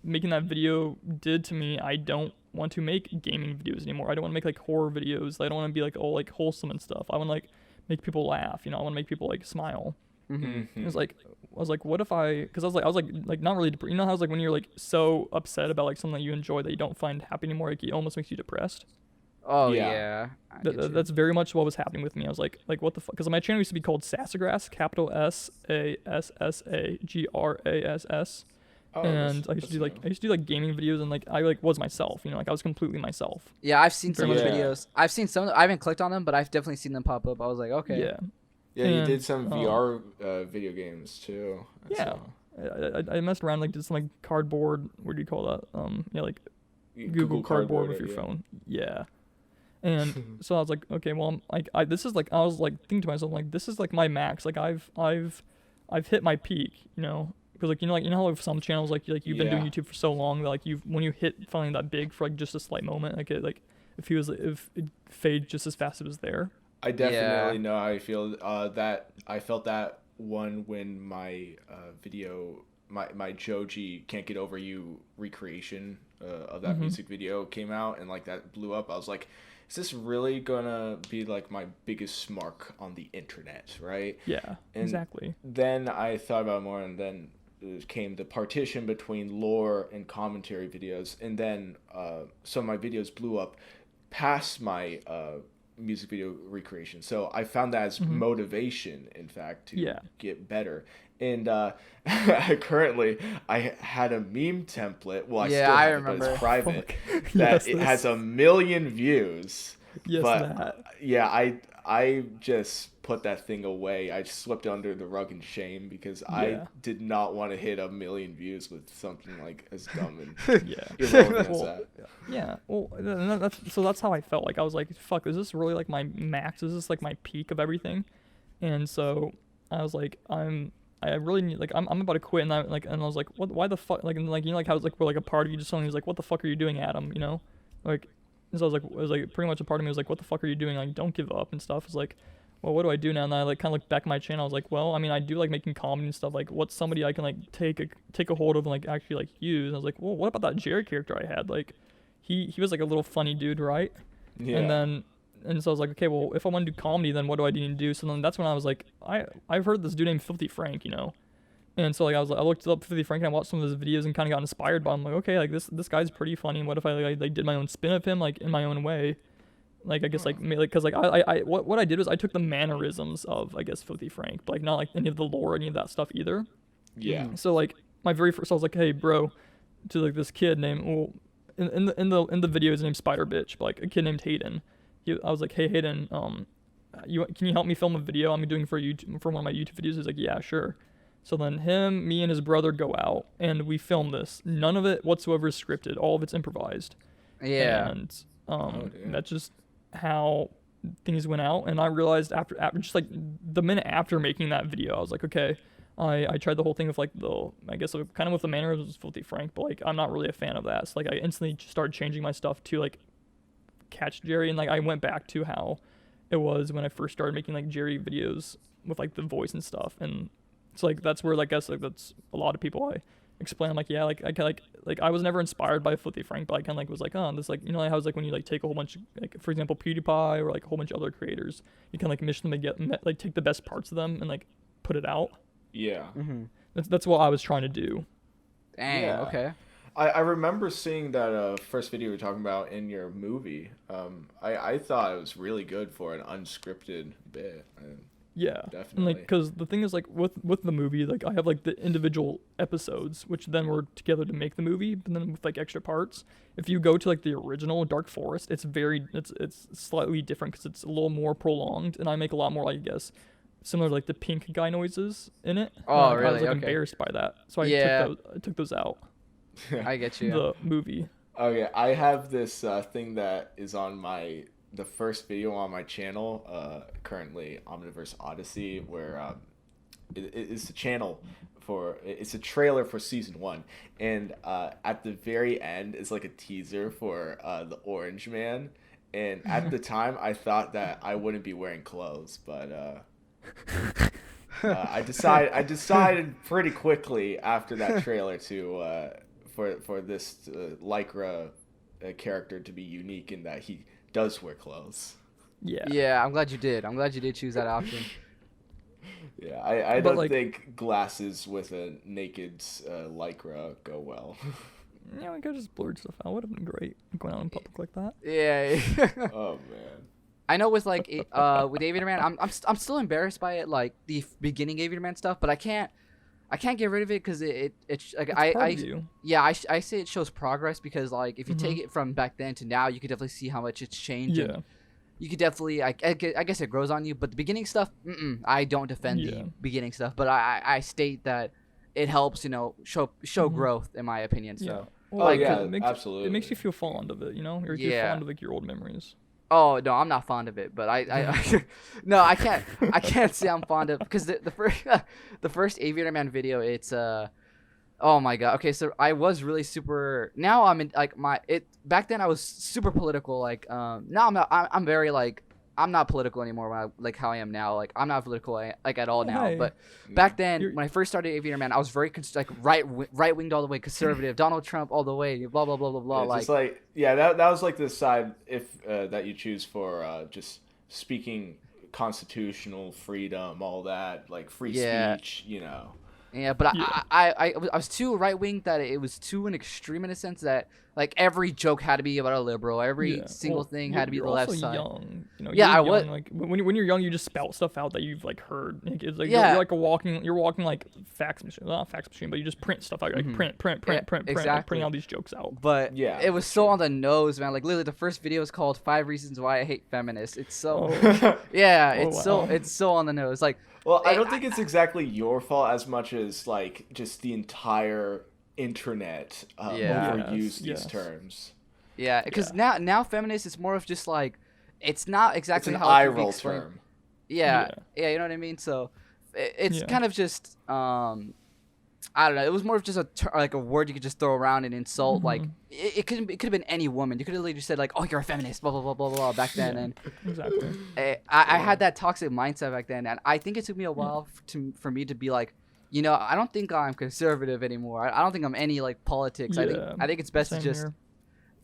making that video did to me, I don't want to make gaming videos anymore. I don't want to make like horror videos. I don't want to be like all like wholesome and stuff. I want to like make people laugh. I want to make people like smile. Mm-hmm. I was like, what if because I was like not really, how it's like when you're like so upset about like something that you enjoy that you don't find happy anymore, like it almost makes you depressed. Oh yeah. That's very much what was happening with me. I was like what the fuck? Because my channel used to be called Sassagrass, capital SASSAGRASS. And I used to do like gaming videos, and like I like was myself, like I was completely myself. Yeah, I've seen some of the videos. I've seen some. I haven't clicked on them, but I've definitely seen them pop up. I was like, okay. Yeah. Yeah, you did some VR video games too. I messed around, like did some like cardboard. What do you call that? Like Google Cardboard with your phone. Yeah. And so I was like, okay, well, this is like, I was like thinking to myself, like, this is like my max. Like I've hit my peak, because like how like some channels like you've been doing YouTube for so long that like when you hit finally that big for like just a slight moment, like it if it fades just as fast as it was there. I definitely know how I feel. That I felt that one when my video, my Joji Can't Get Over You recreation of that music video came out, and like that blew up. I was like, is this really gonna be like my biggest mark on the internet, right? Yeah, and exactly. Then I thought about it more, and then came the partition between lore and commentary videos, and then some of my videos blew up past my music video recreation. So I found that as motivation, in fact, to get better. And currently, I had a meme template. Well, I still have it, but it's private. That it has 1 million views. Yes, but I just put that thing away. I swept it under the rug in shame, because I did not want to hit 1 million views with something like as dumb and irrelevant as that. Yeah, well, that's how I felt. Like I was like, fuck, is this really like my max? Is this like my peak of everything? And so I was like, I really need, like, I'm about to quit, and I was like, what? Why the fuck? Like, and like, like how it's like we're like a part of you just suddenly was like, what the fuck are you doing, Adam? Like, and so I was like pretty much a part of me was like, what the fuck are you doing? Like, don't give up and stuff. It's like, well, what do I do now? And then I like kind of looked back at my channel. I was like, well, I mean, I do like making comedy and stuff. Like, what's somebody I can like take a hold of and like actually like use? And I was like, well, what about that Jerry character I had? Like, he was like a little funny dude, right? Yeah. And so I was like, okay, well, if I want to do comedy, then what do I need to do? So then that's when I was like, I've heard this dude named Filthy Frank, And so like I looked up Filthy Frank, and I watched some of his videos and kind of got inspired by him. I'm like, okay, like this guy's pretty funny. And what if I like did my own spin of him, like in my own way? Like I guess like because like I what I did was I took the mannerisms of I guess Filthy Frank, but like not like any of the lore or any of that stuff either. Yeah. So like my very first, I was like, hey bro, to like this kid named, well, in the video his name's Spider Bitch, but like a kid named Hayden. I was like, hey Hayden, can you help me film a video I'm doing for one of my YouTube videos? He's like, yeah, sure. So then him, me, and his brother go out, and we film this. None of it whatsoever is scripted. All of it's improvised. Yeah. And that's just how things went out. And I realized after just like the minute after making that video, I was like, okay, I tried the whole thing with like I guess kind of with the mannerisms with Filthy Frank, but like I'm not really a fan of that. So like I instantly started changing my stuff to like catch Jerry, and like I went back to how it was when I first started making like Jerry videos with like the voice and stuff. And so like that's where like, I guess like that's a lot of people I explain. I'm like, yeah, like I kind like I was never inspired by Filthy Frank, but I kind of like was like, oh, this like, you know, like how it's like when you like take a whole bunch of, like for example Pewdiepie or like a whole bunch of other creators, you can like mish them together, like take the best parts of them and like put it out. Yeah. Mm-hmm. That's what I was trying to do. Dang. Yeah. Okay. I remember seeing that first video you were talking about in your movie. I thought it was really good for an unscripted bit. Yeah, definitely. And like, because the thing is, like, with the movie, like, I have like the individual episodes, which then were together to make the movie, but then with like extra parts. If you go to like the original Dark Forest, it's slightly different because it's a little more prolonged, and I make a lot more, I guess, similar to like the pink guy noises in it. Oh, really? I was like okay. embarrassed by that, so I took those out. I get you. The movie. Oh yeah, I have this thing that is on the first video on my channel, currently Omniverse Odyssey, where it's a channel it's a trailer for season 1, and at the very end is like a teaser for the Orange Man, and at the time I thought that I wouldn't be wearing clothes, but I decided pretty quickly after that trailer to for this Lycra character to be unique in that he does wear clothes. Yeah, I'm glad you did. I'm glad you did choose that option. Yeah, I don't think glasses with a naked Lycra go well. Yeah, I could just blurred stuff out. Would have been great going out in public like that. Yeah. Oh man. I know with like with Aviator Man, I'm still embarrassed by it, like the beginning Aviator Man stuff, but I can't get rid of it because it's like I say it shows progress, because like if you take it from back then to now, you could definitely see how much it's changed. Yeah. You could definitely I guess it grows on you, but the beginning stuff, I don't defend the beginning stuff, but I state that it helps, you know, show growth in my opinion. So yeah. Well, absolutely. It makes you feel fond of it, you know? You're fond of like your old memories. Oh no, I'm not fond of it, but no, I can't say I'm fond of, because the first Aviator Man video, it's oh my god. Okay, so I was really super. Now I'm in like back then I was super political. Like now I'm very like, I'm not political anymore when like how I am now. Like I'm not political like at all now. But back then when I first started Aviator Man, I was very like right winged all the way, conservative, Donald Trump all the way, blah blah blah blah blah. Yeah, like, just like that was like the side that you choose for just speaking constitutional freedom, all that, like free speech, you know. Yeah, but I was too right wing that it was too an extreme in a sense that like every joke had to be about a liberal, every single thing had to be the left side. Young, you know. Yeah, I was like when you're young, you just spout stuff out that you've like heard. It's like you're like you're walking like fax machine, not fax machine, but you just print stuff out. You're like print, exactly. like printing all these jokes out. But it was so on the nose, man. Like literally, the first video is called 5 Reasons Why I Hate Feminists. It's so it's so on the nose. Like, well, I don't think it's exactly your fault as much as like just the entire internet overused these terms. Yeah, because now feminist is more of just like, it's not exactly it's an how eye it can be roll explained. term. Yeah, you know what I mean. So it's kind of just I don't know. It was more of just like a word you could just throw around and insult. Like it could have been any woman. You could have literally just said like, "Oh, you're a feminist," blah blah blah blah blah back then. And exactly. I had that toxic mindset back then, and I think it took me a while for me to be like, you know, I don't think I'm conservative anymore. I don't think I'm any like politics. I think it's best to just,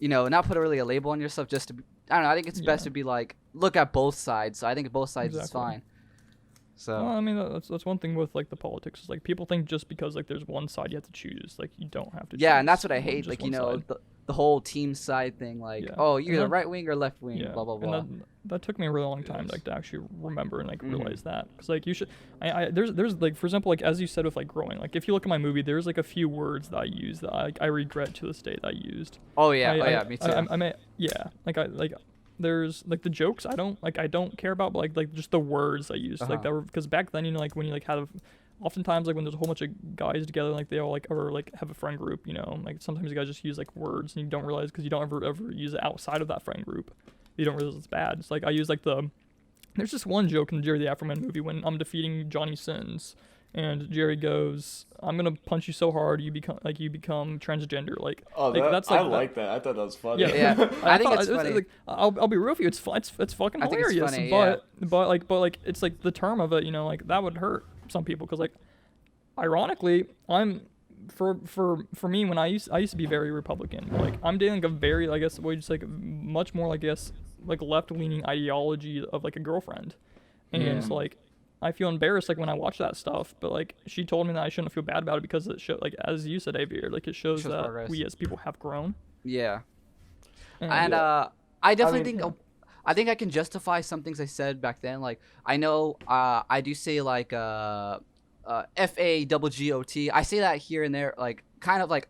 you know, not put a label on yourself. Just to be, I don't know. I think it's best to be like, look at both sides. So I think both sides is fine. So well, I mean, that's one thing with like the politics is like people think just because like there's one side you have to choose, like you don't have to. Yeah, choose and that's what I hate. Like, you know, the whole team side thing. Like, oh, you're either right wing or left wing. Blah blah blah. And that took me a really long time to actually remember and like realize that, because like you should. There's like, for example, like as you said with like growing, like if you look at my movie, there's like a few words that I use that I regret to this day that I used. Oh yeah, me too. There's like the jokes I don't care about, but like just the words I used, like that were, because back then, you know, like when you like oftentimes like when there's a whole bunch of guys together, like they all like or like have a friend group, you know, like sometimes you guys just use like words and you don't realize, because you don't ever use it outside of that friend group, you don't realize it's bad. It's like I use like there's just one joke in the JerryTheAfroMan movie when I'm defeating Johnny Sins, and Jerry goes, "I'm gonna punch you so hard you become transgender." Like, that's like I like that. I thought that was funny. Yeah. I think it's funny. Like, I'll be real with you. It's fucking hilarious. It's funny, but it's like the term of it. You know, like that would hurt some people because like, ironically, for me when I used to be very Republican. But, like I'm dating a very much more like left leaning ideology of like a girlfriend, and like. I feel embarrassed like when I watch that stuff, but like she told me that I shouldn't feel bad about it because it shows, like as you said, Aviator, like it shows that progress. We as people have grown. Yeah. And I definitely I think I can justify some things I said back then. Like I know I do say like FAGGOT. I say that here and there, like kind of like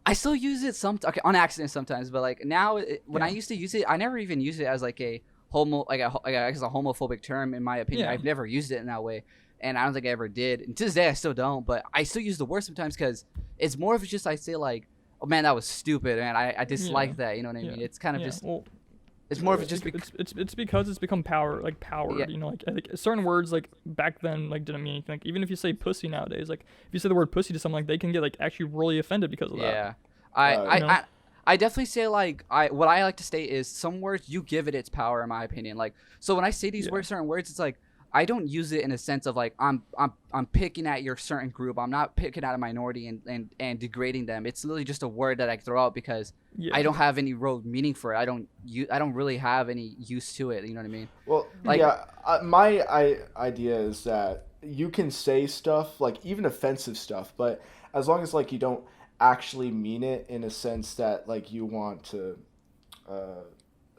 I still use it on accident sometimes, but like now when I used to use it, I never even used it as like a homophobic term in my opinion. I've never used it in that way, and I don't think I ever did. And to this day, I still don't. But I still use the word sometimes because it's more of just I say like, "Oh man, that was stupid," and I dislike that. You know what I mean? It's kind of just. Well, it's more of just. It's because it's become powered. Yeah. You know, like I think certain words like back then like didn't mean anything. Like even if you say pussy nowadays, like if you say the word pussy to someone, like they can get like actually really offended because of that. Yeah. I definitely say like what I like to state is some words you give it its power in my opinion. Like so when I say these certain words, it's like I don't use it in a sense of like I'm picking at your certain group. I'm not picking at a minority and degrading them. It's literally just a word that I throw out because I don't have any real meaning for it. I don't really have any use to it. You know what I mean? Well, like, my idea is that you can say stuff like even offensive stuff, but as long as like you don't actually mean it in a sense that like you want to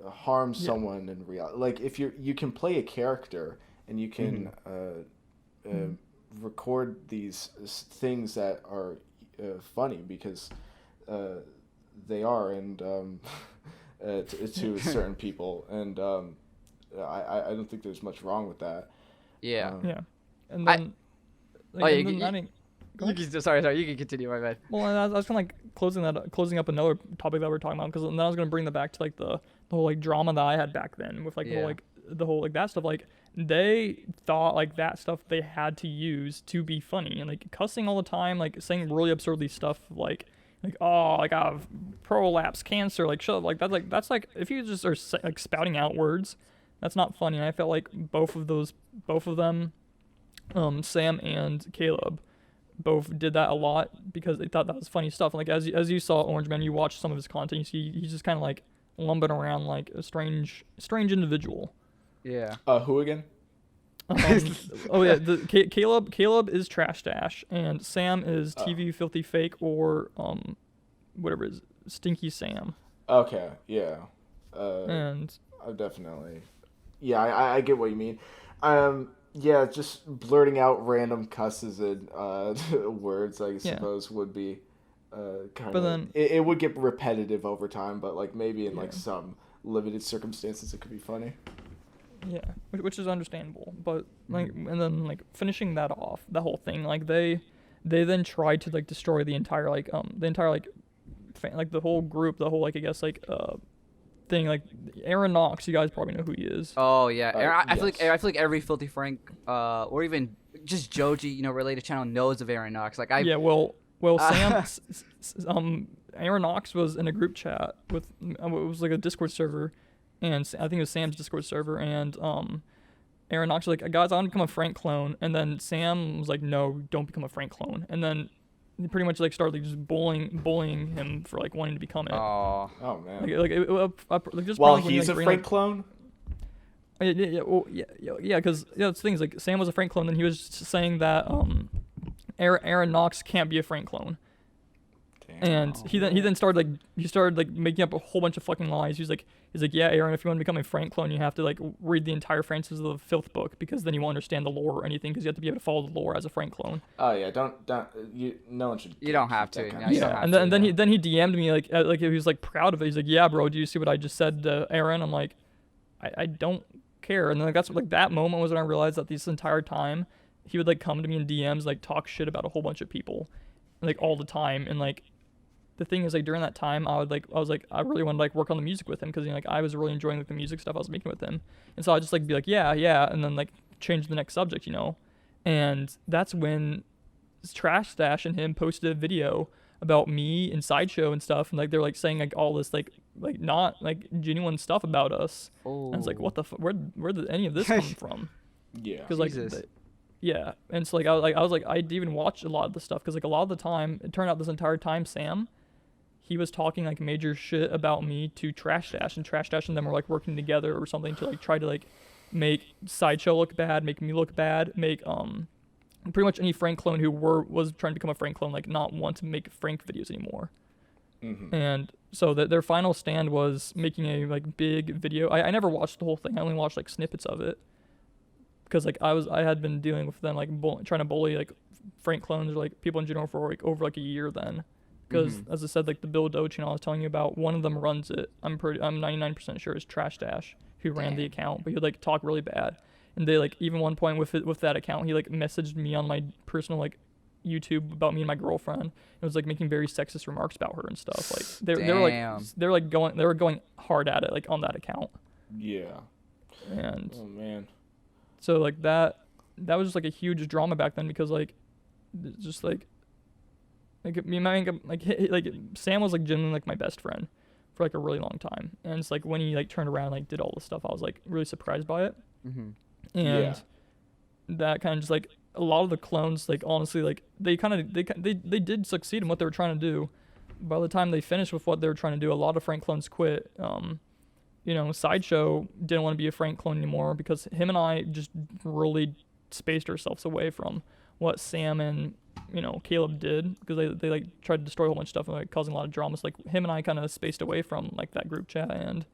harm someone in reality. Like if you can play a character and you can record these things that are funny because they are and to certain people, and I don't think there's much wrong with that. And then sorry, you can continue. My bad. Well, I was kind of like closing up another topic that we were talking about, because then I was gonna bring that back to like the whole like drama that I had back then with like the whole like that stuff. Like they thought like that stuff they had to use to be funny, and like cussing all the time, like saying really absurdly stuff like oh, like I have prolapse cancer, like shut up, like that's like if you just are like spouting out words, that's not funny. And I felt like both of them, Sam and Caleb, both did that a lot because they thought that was funny stuff. And like as you saw Orange Man, you watch some of his content, you see he's just kind of like lumbering around like a strange individual. Yeah. Who again? Caleb is Trash Dash, and Sam is TV Filthy Fake, or whatever it is, Stinky Sam. Okay, yeah. And I definitely, yeah, I get what you mean. Yeah, just blurting out random cusses and words, I suppose, would be kind of. It would get repetitive over time, but like maybe in like some limited circumstances, it could be funny. Yeah, which is understandable, but like, and then like finishing that off, the whole thing, like they then tried to like destroy the entire like the whole group, the whole like I guess like thing, like Aaron Knox. You guys probably know who he is. Oh yeah, I feel like every Filthy Frank or even just Joji, related channel knows of Aaron Knox. Like Sam, Aaron Knox was in a group chat with it was like a Discord server. And I think it was Sam's Discord server, and Aaron Knox was like, guys, I want to become a Frank clone. And then Sam was like, no, don't become a Frank clone. And then he pretty much like started like just bullying him for like wanting to become it. Oh man. Just while he's a Frank clone? Yeah, because it's things like Sam was a Frank clone, and he was saying that Aaron Knox can't be a Frank clone. And he then started making up a whole bunch of fucking lies. He's like, yeah, Aaron, if you want to become a Frank clone, you have to like read the entire Francis of the Filth book, because then you won't understand the lore or anything, because you have to be able to follow the lore as a Frank clone. Oh yeah, no one should. You don't have to. And then he DM'd me like he was like proud of it. He's like, yeah, bro, do you see what I just said to Aaron? I'm like, I don't care. And then like that's like that moment was when I realized that this entire time he would like come to me in DMs, like talk shit about a whole bunch of people, like all the time. And like the thing is, like during that time, I was like I really wanted to like work on the music with him, because like I was really enjoying like the music stuff I was making with him. And so I'd just like be like yeah, and then like change the next subject, And that's when Trash Stash and him posted a video about me and Sideshow and stuff, and like they're like saying like all this like not like genuine stuff about us. Oh. And it's like, what the where did any of this come from? Yeah. Because like yeah, and so like I was like I didn't even watch a lot of the stuff because like a lot of the time it turned out this entire time Sam, he was talking like major shit about me to Trash Stash, and Trash Stash and them were like working together or something to like try to like make Sideshow look bad, make me look bad, make pretty much any Frank clone who was trying to become a Frank clone like not want to make Frank videos anymore. Mm-hmm. And so their final stand was making a like big video. I never watched the whole thing. I only watched like snippets of it because like I had been dealing with them like trying to bully like Frank clones or like people in general for like over like a year then. Because as I said, like the Bill Doe channel I was telling you about, one of them runs it. I'm 99% sure is Trash Dash who ran the account, but he would like talk really bad. And they like even one point with that account, he like messaged me on my personal like YouTube about me and my girlfriend. It was like making very sexist remarks about her and stuff. Like they were going hard at it like on that account. Yeah. And oh man. So like that was just like a huge drama back then because like just like me and like Sam was like genuinely like my best friend for like a really long time. And it's like when he like turned around and like did all this stuff, I was like really surprised by it. Mm-hmm. And that kind of just like a lot of the clones like honestly like they did succeed in what they were trying to do. By the time they finished with what they were trying to do, a lot of Frank clones quit. Sideshow didn't want to be a Frank clone anymore because him and I just really spaced ourselves away from what Sam and Caleb did because they like tried to destroy a whole bunch of stuff and like causing a lot of drama. So like him and I kind of spaced away from like that group chat, and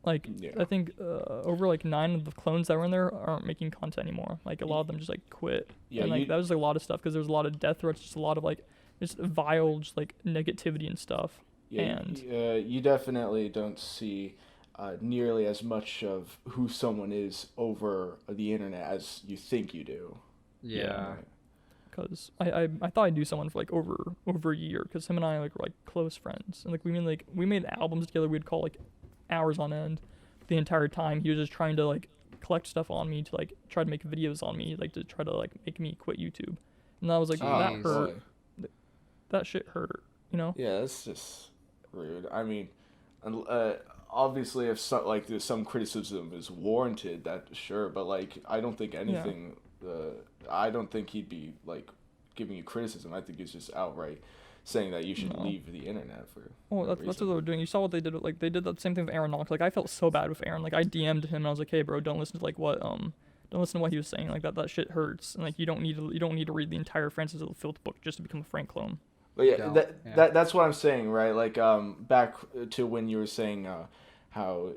like I think over like 9 of the clones that were in there aren't making content anymore. Like a lot of them just like quit. Yeah, and like that was like, a lot of stuff because there was a lot of death threats, just a lot of like just vile just like negativity and stuff. Yeah, and you definitely don't see nearly as much of who someone is over the internet as you think you do. Yeah. Because I thought I knew someone for like over a year because him and I like were like close friends, and like we made albums together. We'd call like hours on end the entire time. He was just trying to like collect stuff on me to like try to make videos on me, like to try to like make me quit YouTube. And I was like, that hurt. That shit hurt, Yeah, that's just rude. I mean, obviously if there's some criticism is warranted, that sure, but like I don't think anything. I don't think he'd be like giving you criticism. I think he's just outright saying that you should leave the internet for. Oh, that's what they were doing. You saw what they did. Like they did the same thing with Aaron Knox. Like I felt so bad with Aaron. Like I DM'd him and I was like, hey bro, don't listen to like what don't listen to what he was saying. Like that shit hurts. And like you don't need to read the entire Francis of the Filth book just to become a Frank clone. But that's what I'm saying, right? Like back to when you were saying how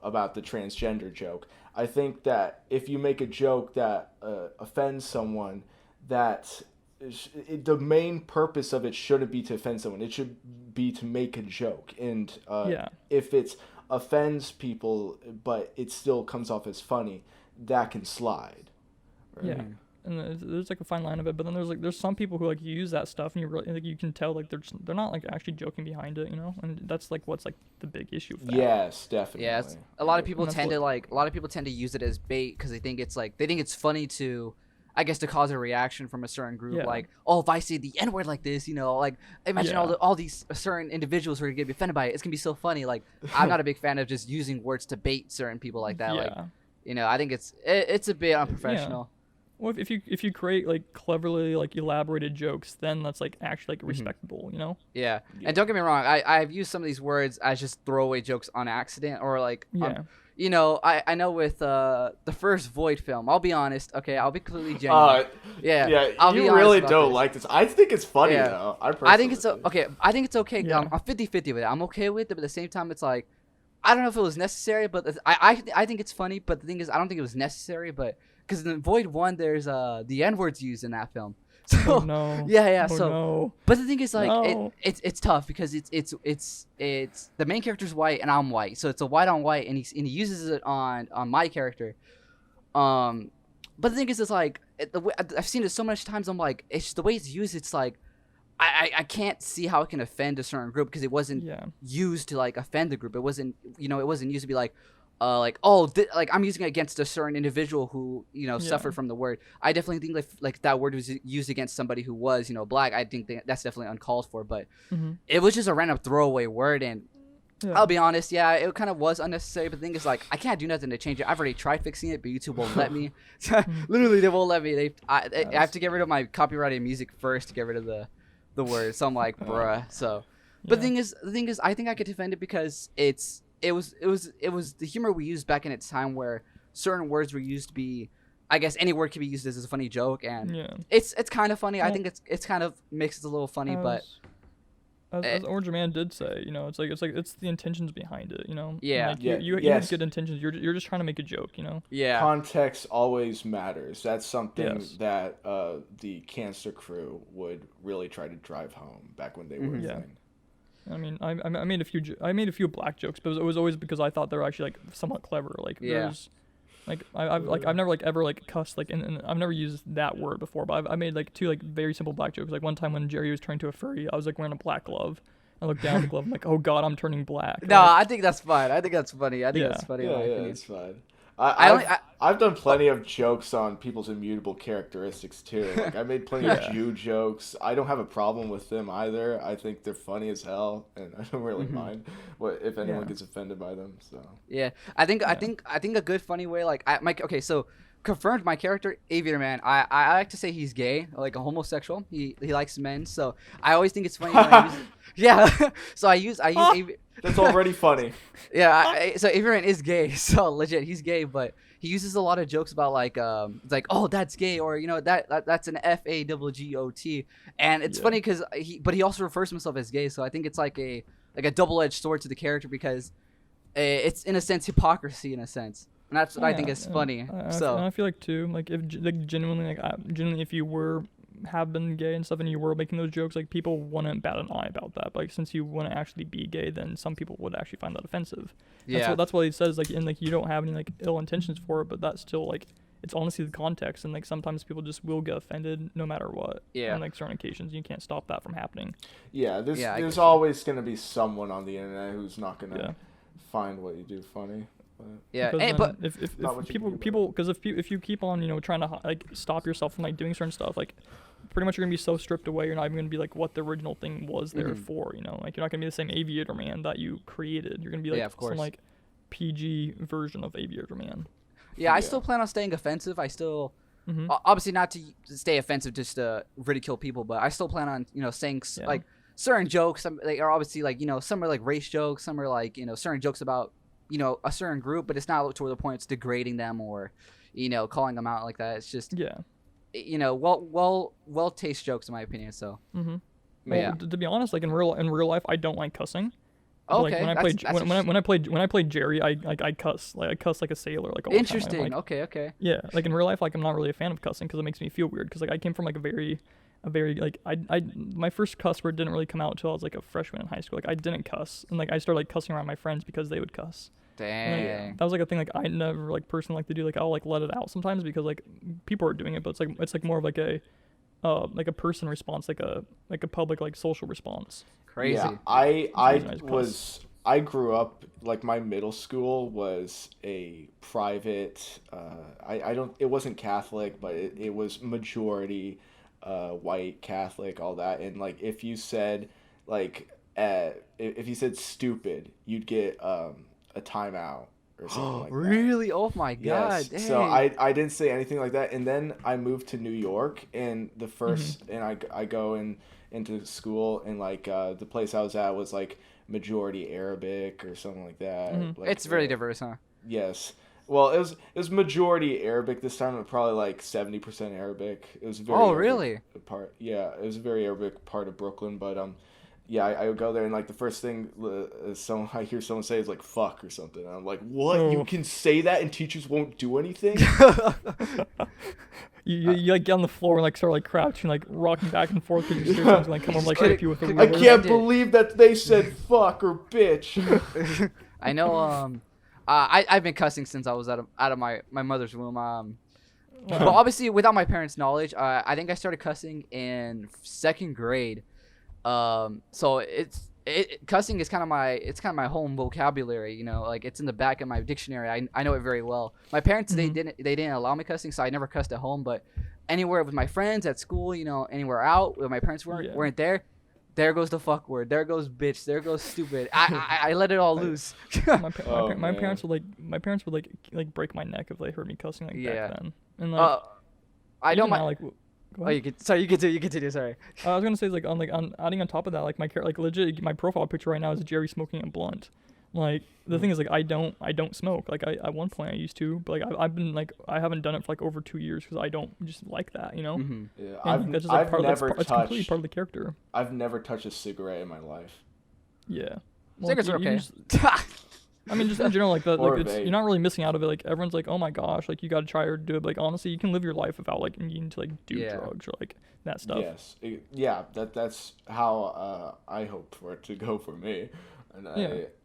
about the transgender joke. I think that if you make a joke that offends someone, that the main purpose of it shouldn't be to offend someone. It should be to make a joke. And if it offends people, but it still comes off as funny, that can slide. Right? Yeah. And there's like a fine line of it, but then there's some people who like use that stuff, and you can tell like they're not like actually joking behind it, and that's like what's like the big issue with that. Yes, definitely. Yeah, a lot of people tend to use it as bait because they think it's funny to, I guess, to cause a reaction from a certain group. Yeah. Like, oh, if I say the N-word like this, like imagine all these certain individuals who are gonna get offended by it. It's gonna be so funny. Like, I'm not a big fan of just using words to bait certain people like that. Yeah. Like, I think it's a bit unprofessional. Yeah. Well, if you create like cleverly like elaborated jokes, then that's like actually like respectable, Yeah. And don't get me wrong, I've used some of these words as just throwaway jokes on accident or like I know with the first Void film, I'll be honest, okay, I'll be completely genuine. You really don't like this. I think it's funny though. I think it's okay. Yeah. I'm 50-50 with it. I'm okay with it, but at the same time, it's like I don't know if it was necessary, but I think it's funny. But the thing is, I don't think it was necessary, but. Because in Void 1, there's the N-words used in that film. So but the thing is, like, it's tough because it's the main character's white and I'm white, so it's a white on white, and he uses it on my character. But the thing is, it's like I've seen it so much times. I'm like, it's the way it's used. It's like I can't see how it can offend a certain group because it wasn't used to like offend the group. It wasn't it wasn't used to be like, like like I'm using it against a certain individual who suffered from the word. I definitely think like that word was used against somebody who was black. I think that's definitely uncalled for, but it was just a random throwaway word, and I'll be honest, it kind of was unnecessary. But the thing is, like, I can't do nothing to change it. I've already tried fixing it, but YouTube won't let me. Literally, they won't let me. I have to get rid of my copyrighted music first to get rid of the word. So I'm like, bruh. So, but the thing is, I think I could defend it because it was the humor we used back in its time where certain words were used to be, I guess any word can be used as a funny joke, and it's kind of funny. I think it's kind of makes it a little funny, but. As Orange Man did say, it's the intentions behind it, Yeah. Like you have good intentions. You're just trying to make a joke, Yeah. Context always matters. That's something that the Cancer Crew would really try to drive home back when they were a thing. I mean, I made a few black jokes, but it was always because I thought they were actually like somewhat clever. Like there's. Like I've never like ever like cussed like and I've never used that word before, but I made like 2 like very simple black jokes. Like one time when Jerry was turning to a furry, I was like wearing a black glove. I looked down at the glove, I'm like, oh god, I'm turning black. No, I think that's fun. I think that's funny. That's funny. Yeah, it's fun. I've done plenty of jokes on people's immutable characteristics too. Like I made plenty of Jew jokes. I don't have a problem with them either. I think they're funny as hell, and I don't really mind if anyone gets offended by them. So I think a good funny way, like so confirmed my character Aviator Man. I like to say he's gay, like a homosexual. He likes men, so I always think it's funny when I use so I use that's already funny. So Aviator Man is gay, so legit he's gay, but he uses a lot of jokes about like it's like, oh, that's gay, or that's an FAGGOT, and it's funny because he also refers to himself as gay, so I think it's like a double-edged sword to the character because it's in a sense hypocrisy in a sense. And that's what I think is funny. And I feel like too, like if genuinely if you have been gay and stuff and you were making those jokes, like people wouldn't bat an eye about that. But like since you wouldn't actually be gay, then some people would actually find that offensive. That's what he says. Like, and like you don't have any like ill intentions for it, but that's still like it's honestly the context, and like sometimes people just will get offended no matter what. On like certain occasions, you can't stop that from happening. There's always gonna be someone on the internet who's not gonna find what you do funny. But if you keep on trying to like stop yourself from like doing certain stuff, like pretty much you're gonna be so stripped away, you're not even gonna be like what the original thing was there for. Like you're not gonna be the same Aviator Man that you created. You're gonna be like some like PG version of Aviator Man. I still plan on staying offensive. I still obviously not to stay offensive just to ridicule people, but I still plan on saying like certain jokes. Some like are obviously like some are like race jokes, some are like certain jokes about a certain group, but it's not to the point it's degrading them or calling them out like that. It's just well taste jokes in my opinion. So to be honest, like in real life I don't like cussing. Okay. Like when I played Jerry, I cuss like a sailor like all interesting. The time. Okay. Yeah, like in real life, like I'm not really a fan of cussing because it makes me feel weird. Because like I came from like a very like my first cuss word didn't really come out until I was like a freshman in high school. Like I didn't cuss, and like I started like cussing around my friends because they would cuss. Dang. That was like a thing like I never like personally like to do. Like I'll like let it out sometimes because like people are doing it, but it's like more of like a person response, like a public like social response. Crazy. Yeah, I grew up like my middle school was a private. It wasn't Catholic, but it was majority white Catholic, all that, and like if you said like if you said stupid, you'd get a timeout or something like that. Really? Oh my god. Yes. So I didn't say anything like that, and then I moved to New York, and the first and I go into school, and like the place I was at was like majority Arabic or something like that. Like, it's very diverse, huh? Yes. Well, it was majority Arabic this time, but probably like 70% Arabic. It was very really? Part. Yeah, it was a very Arabic part of Brooklyn, but I would go there, and like the first thing I hear someone say is like "fuck" or something. And I'm like, what? You can say that and teachers won't do anything? you like get on the floor and like start like crouching, like rocking back and forth because your sister's like come over like hit you with a ruler. I can't believe that they said "fuck" or "bitch." I know. I've been cussing since I was out of my mother's womb. But obviously without my parents' knowledge, I think I started cussing in 2nd grade. So cussing is kind of my home vocabulary, you know, like it's in the back of my dictionary. I know it very well. My parents they didn't allow me cussing, so I never cussed at home, but anywhere with my friends at school, you know, anywhere out where my parents weren't there goes the fuck word, there goes bitch, there goes stupid. I let it all loose. my parents would like break my neck if they heard me cussing like back then. And like I don't mind. Like, you continue. Sorry. I was gonna say like on adding on top of that, like like legit, my profile picture right now is Jerry smoking a blunt. Like the thing is, like I don't smoke. Like at one point I used to, but like I've been like I haven't done it for like over 2 years because I don't just like that, you know. Mm-hmm. Yeah, that's just like it's completely part of the character. I've never touched a cigarette in my life. Yeah. Well, cigarettes are okay. I mean, just in general, like that, like you're not really missing out of it. Like everyone's like, oh my gosh, like you gotta try or do it. But, like honestly, you can live your life without like needing to like do drugs or like that stuff. Yes, that's how I hope for it to go for me. And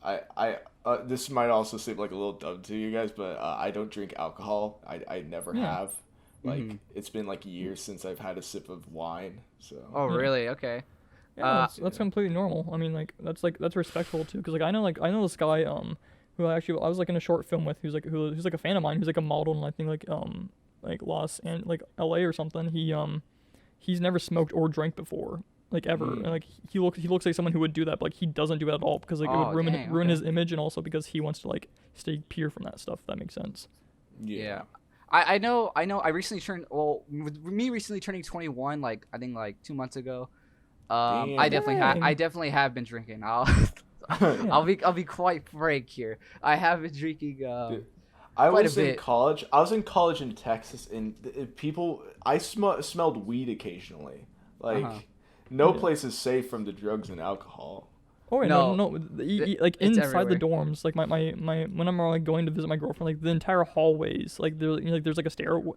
I this might also seem like a little dumb to you guys, but I don't drink alcohol. I never have. Like it's been like years since I've had a sip of wine. So. Oh really? Okay. Yeah, that's completely normal. I mean, like that's respectful too, because like I know this guy who I was like in a short film with, who's like a fan of mine, who's like a model in I think like LA or something. He's never smoked or drank before, like ever, and like he looks like someone who would do that, but like he doesn't do that at all because like it would ruin his image, and also because he wants to like stay pure from that stuff. If that makes sense. Yeah. I know. I recently turned. Well, with me recently turning 21, like I think like 2 months ago. I definitely have been drinking. I'll be quite frank here. I have been drinking. I was in college. I was in college in Texas, and I smelled weed occasionally. Like no place is safe from the drugs and alcohol. Oh wait, no. Like inside the dorms, like my when I'm like going to visit my girlfriend, like the entire hallways, like there's like a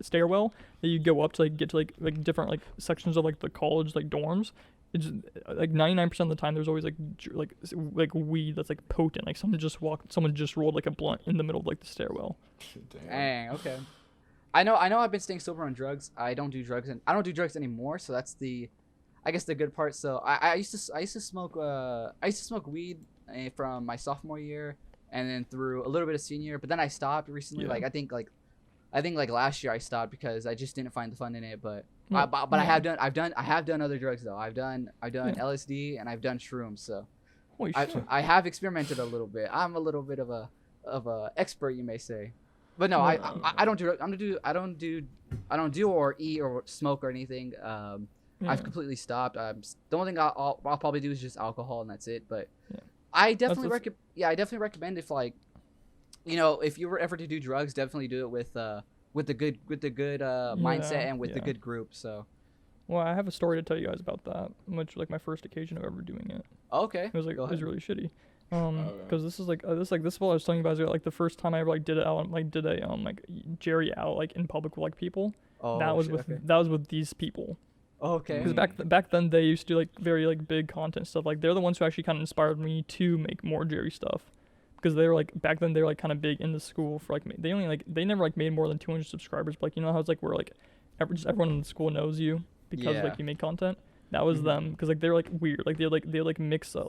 stairwell that you go up to like get to like different like sections of like the college like dorms. It's like 99% of the time there's always like weed that's like potent, like someone just rolled like a blunt in the middle of like the stairwell. Dang, okay. I know I've been staying sober on drugs. I don't do drugs anymore, so that's I guess the good part. So I used to smoke weed from my sophomore year and then through a little bit of senior year, but then I stopped recently. Like I think last year I stopped because I just didn't find the fun in it, but I have done other drugs though. I've done LSD and I've done shrooms, so I have experimented a little bit. I'm a little bit of a expert, you may say. But no, I don't do or eat or smoke or anything. I've completely stopped. The only thing I'll probably do is just alcohol, and that's it. But I definitely recommend if like, you know, if you were ever to do drugs, definitely do it with the good mindset and with the good group. So. Well, I have a story to tell you guys about that, which like my first occasion of ever doing it. Okay. It was like it was really shitty. Because this is what I was telling you guys, like the first time I ever like did it out, like did a like Jerry out like in public with like people. Oh, that was with these people. Okay. Because back then they used to do like very like big content stuff. Like they're the ones who actually kind of inspired me to make more Jerry stuff. Because they were like back then they were like kind of big in the school for like they never like made more than 200 subscribers. But like you know how it's like where like everyone in the school knows you because like you make content. That was them, because like they're like weird, like they mix up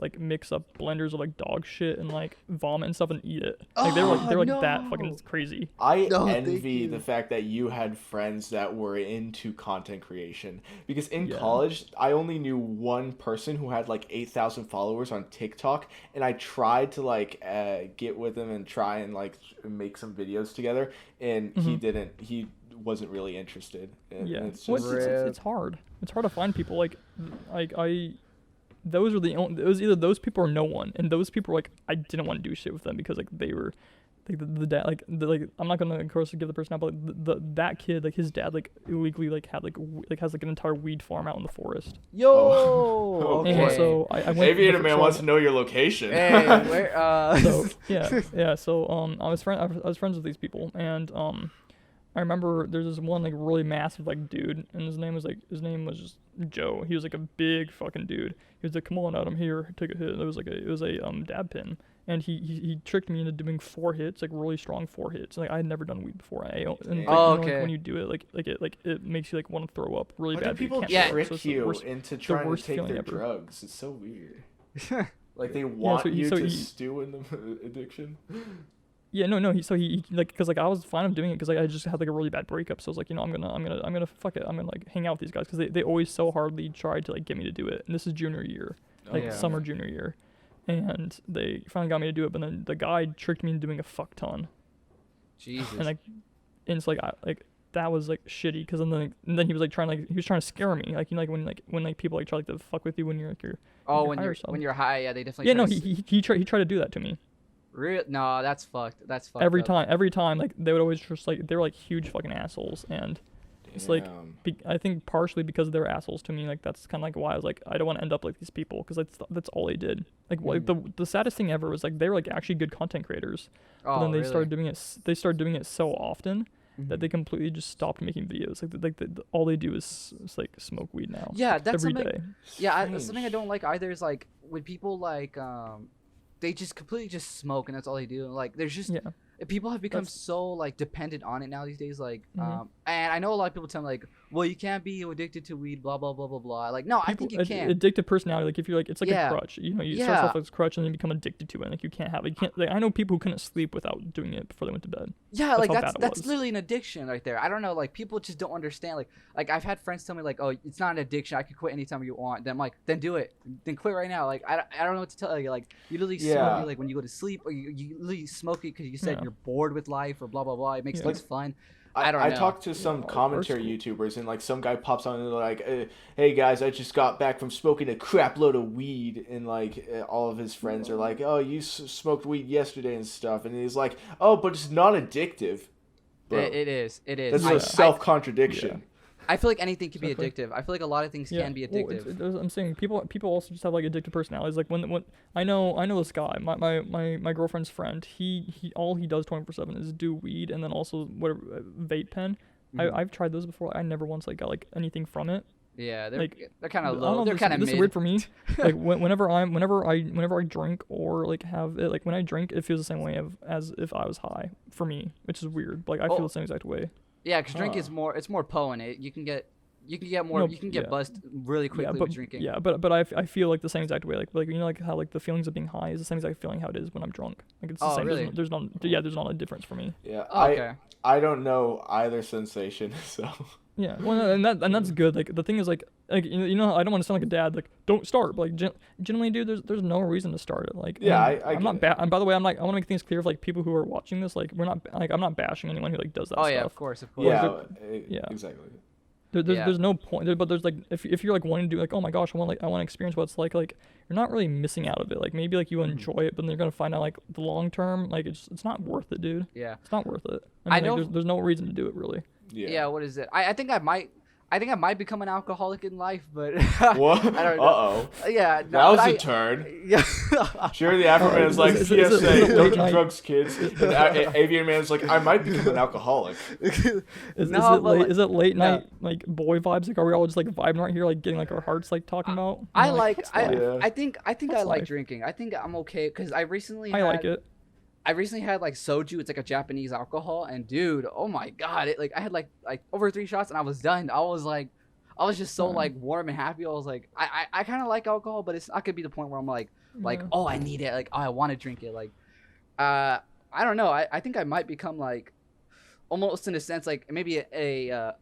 blenders of like dog shit and like vomit and stuff and eat it. Like they're like that fucking crazy. I envy the fact that you had friends that were into content creation, because in college I only knew one person who had like 8,000 followers on TikTok, and I tried to like get with him and try and like make some videos together, and he wasn't really interested. It's hard. It's hard to find people it was either those people or no one, and those people were like I didn't want to do shit with them because like they were like the dad I'm not gonna of course give the person out, but that kid, like his dad like illegally like had like has like an entire weed farm out in the forest. Okay. And so I went. Aviator Man wants to know your location. Hey, where? So I was friends with these people, and I remember there's this one like really massive like dude, and his name was just Joe. He was like a big fucking dude. He was like, "Come on, Adam, here, take a hit." It was a dab pen, and he tricked me into doing 4 hits, like really strong 4 hits. Like I had never done weed before. Like, when you do it, it makes you like want to throw up really bad. People trick you into trying to take their drugs? It's so weird. Like they want you to he, stew in the addiction. Yeah, no. He like, cause like I was fine with doing it, cause like I just had like a really bad breakup. So I was like, I'm gonna fuck it. I'm gonna like hang out with these guys, cause they always so hardly tried to like get me to do it. And this is junior year, summer junior year, and they finally got me to do it. But then the guy tricked me into doing a fuck ton. Jesus. And it's like that was like shitty, cause then he was like he was trying to scare me, like when people like try like to fuck with you when you're like when you're high, yeah, they definitely. Yeah, no, he tried to do that to me. Real? No, that's fucked. That's fucked. Every time, like they would always just like they were like huge fucking assholes, and it's like I think partially because they're assholes to me, like that's kind of like why I was like I don't want to end up like these people, because that's all they did. Like the saddest thing ever was like they were like actually good content creators, but then they started doing it. They started doing it so often that they completely just stopped making videos. Like all they do is like smoke weed now. Yeah, that's every something. day. Yeah, something I don't like either is like when people like they just completely just smoke and that's all they do. Like there's just people have become so like dependent on it now these days. Like and I know a lot of people tell me like, well, you can't be addicted to weed, blah blah blah blah blah. Like no, I think you can. Addictive personality, like if you're like it's like a crutch. You know, you start off as a crutch and then you become addicted to it. And, like you can't have it. You can't. Like, I know people who couldn't sleep without doing it before they went to bed. Yeah, like that's literally an addiction right there. I don't know, like people just don't understand. Like I've had friends tell me like, oh, it's not an addiction. I can quit anytime you want. Then I'm like, then do it. Then quit right now. Like I don't know what to tell you. Like you literally smoke it like when you go to sleep, or you literally smoke it because you said you're bored with life or blah blah blah. It makes things fun. I don't know. I talked to some commentary YouTubers, and like some guy pops on and they're like, "Hey guys, I just got back from smoking a crap load of weed," and like all of his friends are like, "Oh, you smoked weed yesterday and stuff," and he's like, "Oh, but it's not addictive." Bro, it is. That's a self-contradiction. I feel like anything can be addictive. I feel like a lot of things can be addictive. Well, I'm saying people also just have like addictive personalities. Like when I know this guy, my girlfriend's friend. He all he does 24/7 is do weed and then also whatever vape pen. I've tried those before. I never once like got like anything from it. Yeah, they're kind of low. They're kind of mid. This is weird for me. Like whenever I drink or like have it, like when I drink, it feels the same way as if I was high for me, which is weird. Like I feel the same exact way. Yeah, because drink is more. It's more potent. You can get more. You can get buzzed really quickly with drinking. Yeah, but I feel like the same exact way. Like you know like how like the feelings of being high is the same exact feeling how it is when I'm drunk. Like it's the same. Really? There's not a difference for me. Yeah. Okay. I don't know either sensation, so. Yeah, well, and that's good. Like the thing is, like you know, I don't want to sound like a dad. Like, don't start. But, like, generally, dude, there's no reason to start it. Like, I'm not. And by the way, I want to make things clear for like people who are watching this. Like, I'm not bashing anyone who like does that. Oh stuff. Yeah, of course. Yeah, exactly. There's no point. But there's like if you're like wanting to do like, oh my gosh, I want to experience what it's like you're not really missing out of it. Like maybe like you enjoy it, but then you're gonna find out like the long term, like it's not worth it, dude. Yeah, it's not worth it. I know. Like, there's no reason to do it really. Yeah. What is it? I think I might become an alcoholic in life, but what? I don't know. Uh-oh. Yeah, no, that was a turn. Yeah. JerryTheAfroMan is like, PSA, don't do drugs, kids. And Aviator Man is like, I might become an alcoholic. Is it late night like boy vibes? Like, are we all just like vibing right here, like getting like our hearts like talking about? I think I like drinking. I think I'm okay because I recently like it. I recently had like soju. It's like a Japanese alcohol, and dude, oh my god! I had like over 3 shots, and I was done. I was just so like warm and happy. I was like, I kind of like alcohol, but it's not gonna be the point where I'm like, oh, I need it. Like, oh, I want to drink it. Like, I don't know. I think I might become like, almost in a sense, like maybe an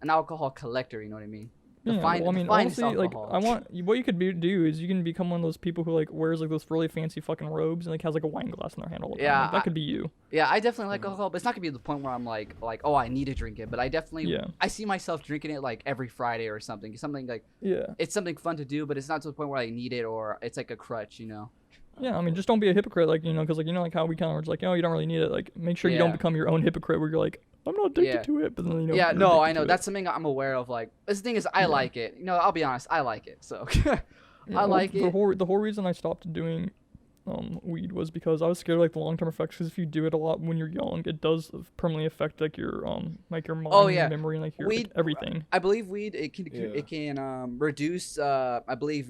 alcohol collector. You know what I mean? Honestly, like what you could do is you can become one of those people who like wears like those really fancy fucking robes and like has like a wine glass in their hand all the time. Yeah, like, that could be you. Yeah, I definitely like alcohol, but it's not gonna be the point where I'm like, oh, I need to drink it. But I definitely, I see myself drinking it like every Friday or something. Something like, it's something fun to do, but it's not to the point where I need it or it's like a crutch, you know. Yeah, I mean, just don't be a hypocrite, like, you know, because like, you know, like how we kind of were just like, oh, you don't really need it. Like, make sure you don't become your own hypocrite where you're like, I'm not addicted to it, but then, you know. Yeah, no, I know. That's something I'm aware of. Like, the thing is, I like it. You know, I'll be honest, I like it. So, I like it. The whole reason I stopped doing weed was because I was scared of like the long-term effects. Because if you do it a lot when you're young, it does permanently affect like your mind, memory, and like your weed, like, everything. I believe weed it can reduce I believe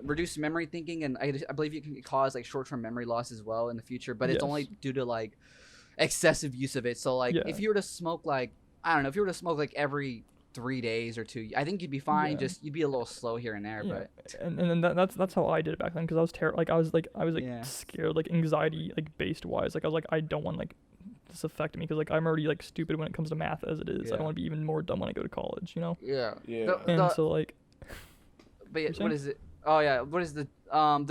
reduce memory thinking, and I believe it can cause like short-term memory loss as well in the future, but it's only due to like excessive use of it. So like if you were to smoke like, I don't know, if you were to smoke like every 3 days or 2. I think you'd be fine. Yeah. Just you'd be a little slow here and there, Yeah. but And then that's how I did it back then, because I was I was Yeah. scared, like anxiety, like based wise. Like I was like, I don't want like this affecting me, because like I'm already like stupid when it comes to math as it is. I Yeah. don't want to be even more dumb when I go to college, you know. yeah. Yeah. And so like, But yeah, You're saying? what is it? Oh yeah, what is the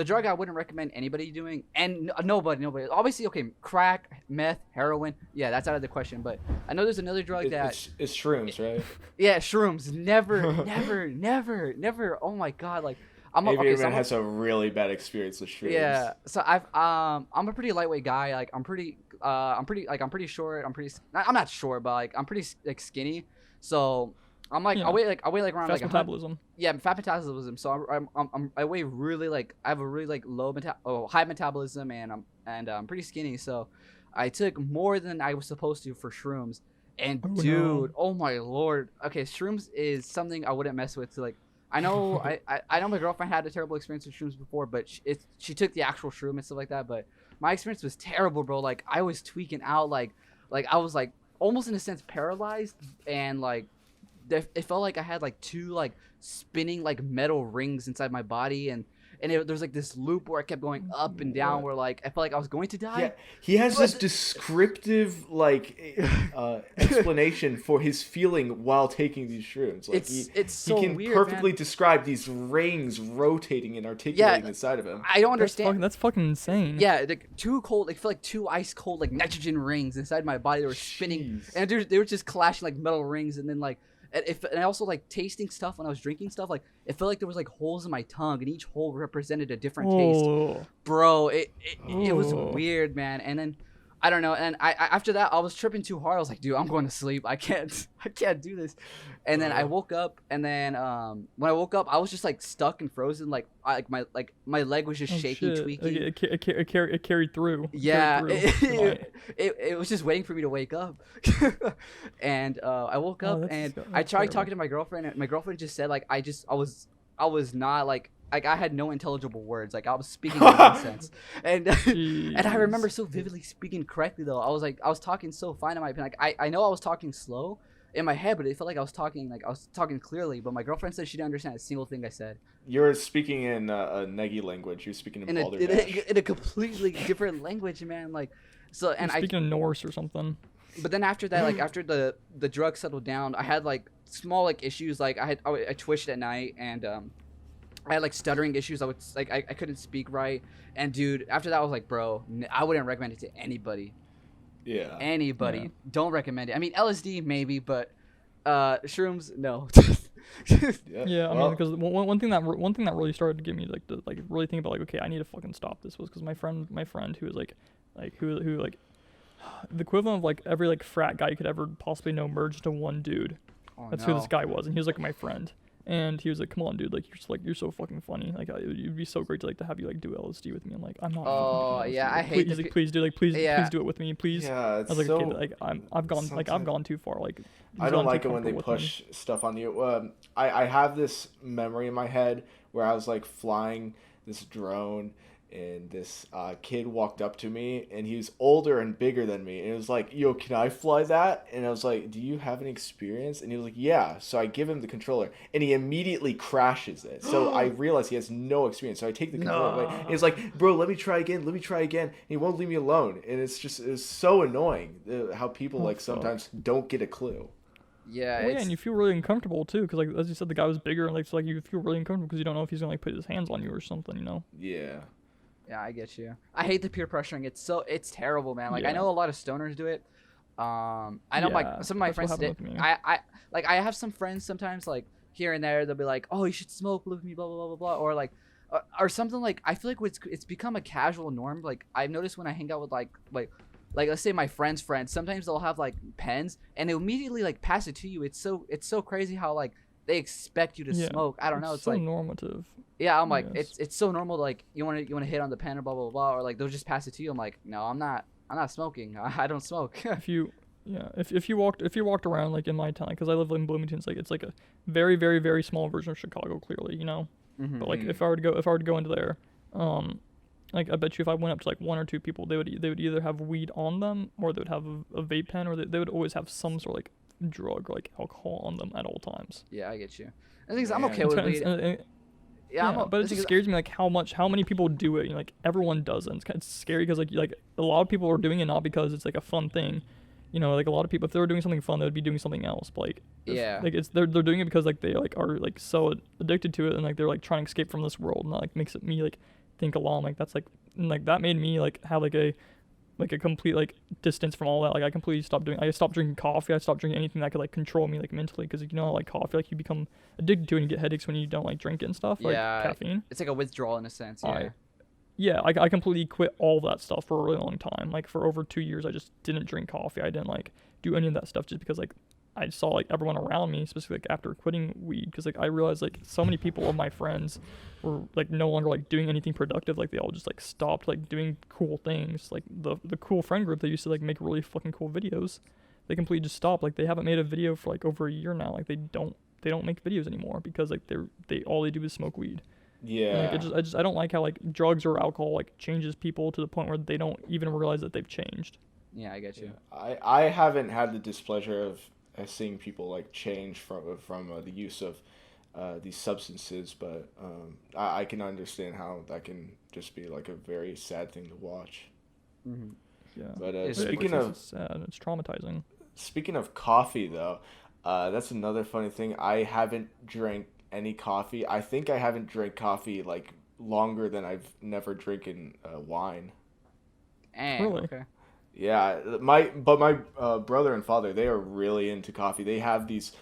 drug I wouldn't recommend anybody doing? And nobody. Obviously, okay, crack, meth, heroin. Yeah, that's out of the question. But I know there's another drug It's shrooms, right? yeah, shrooms. Never, never. Oh my god, like Aviator Man has a really bad experience with shrooms. Yeah, so I'm a pretty lightweight guy. Like I'm pretty short. I'm not short, but like I'm pretty like skinny. So I'm like Yeah. I weigh like around fast like metabolism. yeah, fat metabolism. So I weigh really like I have a really like high metabolism, and I'm pretty skinny. So I took more than I was supposed to for shrooms. And dude, oh my lord. Okay, shrooms is something I wouldn't mess with. So like I know I know my girlfriend had a terrible experience with shrooms before, but she took the actual shroom and stuff like that. But my experience was terrible, bro. Like I was tweaking out, like I was like almost in a sense paralyzed, and like it felt like I had like 2 like spinning like metal rings inside my body, and there's like this loop where I kept going up and down, where like I felt like I was going to die. Yeah, he has this descriptive like explanation for his feeling while taking these shrooms. Like it's so he can weird, perfectly man. describe these rings rotating and articulating inside of him. I don't understand. That's fucking insane. Yeah, like 2 cold, like feel like 2 ice cold like nitrogen rings inside my body. They were spinning, Jeez. and they were just clashing like metal rings, and then like. And I also like tasting stuff when I was drinking stuff. Like it felt like there was like holes in my tongue, and each hole represented a different taste. Bro, it was weird, man. And then I don't know. And I after that I was tripping too hard. I was like, dude, I'm going to sleep. I can't do this. And then I woke up, and then when I woke up, I was just like stuck and frozen. Like my leg was just shaking, tweaking. It carried through. Yeah, it was just waiting for me to wake up. And I woke up, and I tried talking to my girlfriend, and my girlfriend just said like I was not like I had no intelligible words. Like I was speaking nonsense. And and I remember so vividly speaking correctly though. I was talking so fine in my opinion. Like I know I was talking slow in my head, but it felt like I was talking clearly. But my girlfriend said she didn't understand a single thing I said. You're speaking in a Negi language. You're speaking in Balderdash. In a completely different language, man. Like so, and You're speaking in Norse or something. But then after that, like after the drug settled down, I had like small like issues. Like I twitched at night, and I had like stuttering issues. I couldn't speak right. And dude, after that I was like, bro, I wouldn't recommend it to anybody. Yeah. Anybody. Yeah. Don't recommend it. I mean, LSD maybe, but shrooms no. Yeah, I mean, because one thing that really started to get me like to like really think about like, okay, I need to fucking stop this, was because my friend who was like who the equivalent of like every like frat guy you could ever possibly know merged into one dude. That's who this guy was, and he was like my friend. And he was like, "Come on, dude! Like you're so fucking funny. Like it'd be so great to have you like do LSD with me." I'm like, "I'm not." Oh yeah, I hate. He's like, "Please do please do it with me, please." Yeah, I was like, "Okay, like I've gone too far. Like I don't like it when they push stuff on you. I have this memory in my head where I was like flying this drone, and this kid walked up to me, and he was older and bigger than me, and it was like, yo, can I fly that? And I was like, do you have any experience? And he was like, yeah. So I give him the controller, and he immediately crashes it. So I realize he has no experience, so I take the controller away, and he's like, bro, let me try again, and he won't leave me alone. And it's so annoying how people like sometimes don't get a clue. Yeah, well, yeah, and you feel really uncomfortable too, because like as you said, the guy was bigger, and like so like you feel really uncomfortable because you don't know if he's gonna like put his hands on you or something, you know? Yeah. Yeah, I get you. I hate the peer pressuring. It's terrible, man. Like I know a lot of stoners do it. I know like some of my friends did. I have some friends sometimes like here and there. They'll be like, "Oh, you should smoke with me," blah blah blah blah blah, or like, or something like. I feel like it's become a casual norm. Like I've noticed when I hang out with like let's say my friends' friends. Sometimes they'll have like pens and they immediately like pass it to you. It's so crazy how like they expect you to smoke. I don't know. It's so like normative. Yeah, I'm like it's so normal to, like you want to hit on the pen or blah blah blah, or like they'll just pass it to you. I'm like, no, I'm not smoking. I don't smoke. if you walked around like in my town, because I live in Bloomington, it's like a very very very small version of Chicago, clearly, you know. Mm-hmm. But like if I were to go into there, like I bet you if I went up to like 1 or 2 people, they would either have weed on them, or they would have a vape pen, or they would always have some sort of like drug or like alcohol on them at all times. Yeah, I get you. The thing is, I'm okay with weed. Yeah, but it just scares me like how many people do it. Like everyone doesn't. It's kind of scary because like a lot of people are doing it not because it's like a fun thing. Like a lot of people, if they were doing something fun, they would be doing something else. But, like, like they're doing it because like they like are like so addicted to it, and like they're like trying to escape from this world, and that like makes me like think a lot. Like that's like, and, like that made me like have like a complete like distance from all that. Like I stopped drinking coffee. I stopped drinking anything that could like control me like mentally, because like coffee, like you become addicted to it and you get headaches when you don't like drink it and stuff. Like caffeine. It's like a withdrawal in a sense. I completely quit all that stuff for a really long time. Like for over 2 years, I just didn't drink coffee. I didn't like do any of that stuff just because like I saw like everyone around me, especially like after quitting weed, because like I realized like so many people of my friends were like no longer like doing anything productive. Like they all just like stopped like doing cool things. Like the cool friend group that used to like make really fucking cool videos, they completely just stopped. Like they haven't made a video for like over a year now. Like they don't make videos anymore because like all they do is smoke weed. Yeah. And, like, I don't like how like drugs or alcohol like changes people to the point where they don't even realize that they've changed. Yeah, I get you. I haven't had the displeasure of seeing people like change from the use of these substances, but I can understand how that can just be like a very sad thing to watch. Mm-hmm. Yeah. But speaking of sad, it's traumatizing. Speaking of coffee, though, that's another funny thing. I haven't drank any coffee. I think I haven't drank coffee like longer than I've never drinking wine. Really? Okay. Yeah, my brother and father, they are really into coffee. They have these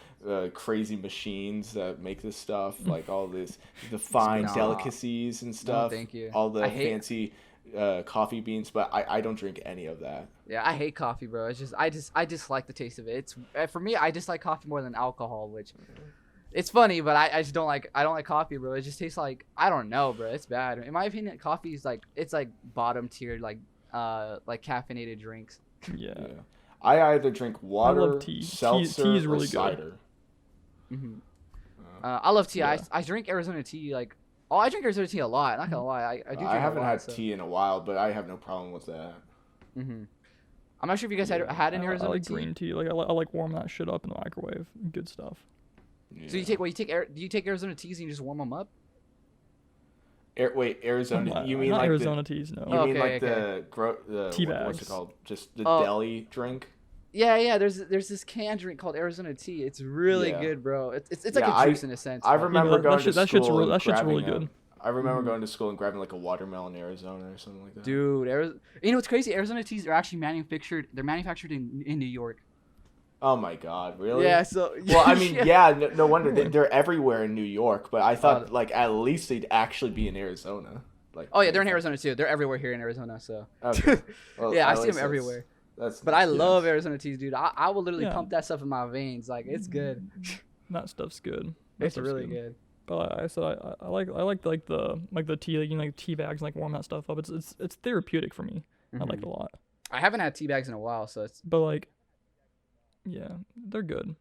crazy machines that make this stuff, like all the fine delicacies and stuff. No, thank you. All the fancy coffee beans, but I don't drink any of that. Yeah, I hate coffee, bro. It's just I dislike the taste of it. It's for me, I dislike coffee more than alcohol, which it's funny, but I just don't like coffee, bro. It just tastes like, I don't know, bro. It's bad. In my opinion, coffee is like, it's like bottom tier, like caffeinated drinks. Yeah. I either drink water, I love tea. seltzer, tea is or really cider. good. Mm-hmm. I love tea. Yeah. I drink Arizona tea like. Oh, I drink Arizona tea a lot. Not gonna lie, I do. Drink I haven't had so. tea in a while, but I have no problem with that. Mm-hmm. I'm not sure if you guys had an Arizona I like tea. green tea. Like I like warm that shit up in the microwave. Good stuff. Yeah. So do you take Arizona teas and you just warm them up? Arizona? You mean not like Arizona teas? No. You mean like okay. the tea what's bags. it called? Just the deli drink? Yeah. There's this canned drink called Arizona tea. It's really good, bro. It's like a juice in a sense. I remember going to school. That shit's really good. I remember going to school and grabbing like a watermelon Arizona or something like that. Dude, you know what's crazy? Arizona teas are actually manufactured. They're manufactured in New York. Oh my God, really? Yeah. So. Well, I mean, yeah. No wonder they're everywhere in New York, but I thought like at least they'd actually be in Arizona. Like. Oh yeah, they're in Arizona too. They're everywhere here in Arizona. So. Okay. Well, yeah, I see them everywhere. But I love Arizona teas, dude. I will literally pump that stuff in my veins. Like it's good. That stuff's good. It's really good. But I said I like the tea, like, like tea bags, and like warm that stuff up. It's therapeutic for me. Mm-hmm. I like it a lot. I haven't had tea bags in a while, so it's. But like, yeah, they're good.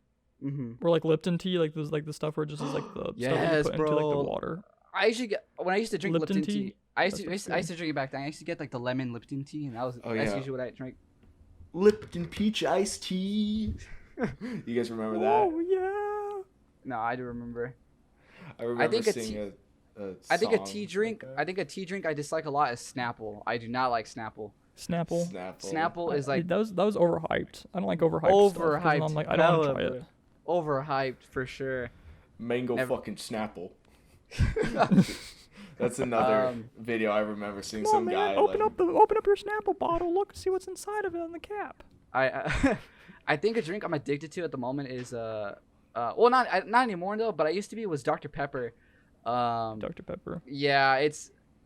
Mm-hmm. Or like Lipton tea, like there's like the stuff where it just is like the stuff that you put into like the water. I usually get when I used to drink Lipton tea. I used to drink it back then. I used to get like the lemon Lipton tea, and that's usually what I drink. Lipton peach iced tea. You guys remember that? Oh yeah. No, I do remember. I remember seeing I think a tea drink I dislike a lot is Snapple. I do not like Snapple. Snapple is like that was overhyped. I don't like overhyped stuff. I'm like, I don't want to try it. Overhyped for sure. Mango fucking Snapple. That's another video I remember seeing. Come on, some guy open up your Snapple bottle. Look, see what's inside of it on the cap. I think a drink I'm addicted to at the moment is well, not anymore though, but I used to be was Dr. Pepper. Dr. Pepper. Yeah,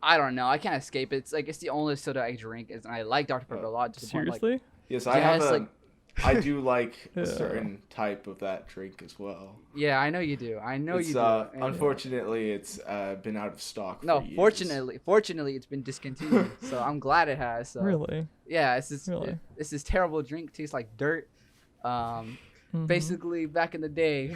I don't know. I can't escape it. It's the only soda I drink, and I like Dr. Pepper a lot. Seriously? Yes, I do like a certain type of that drink as well. Yeah, I know you do. You do. Unfortunately, it's been out of stock. No, for years. fortunately, it's been discontinued. So I'm glad it has. So. Really? Yeah, it's this terrible drink. Tastes like dirt. Basically, back in the day,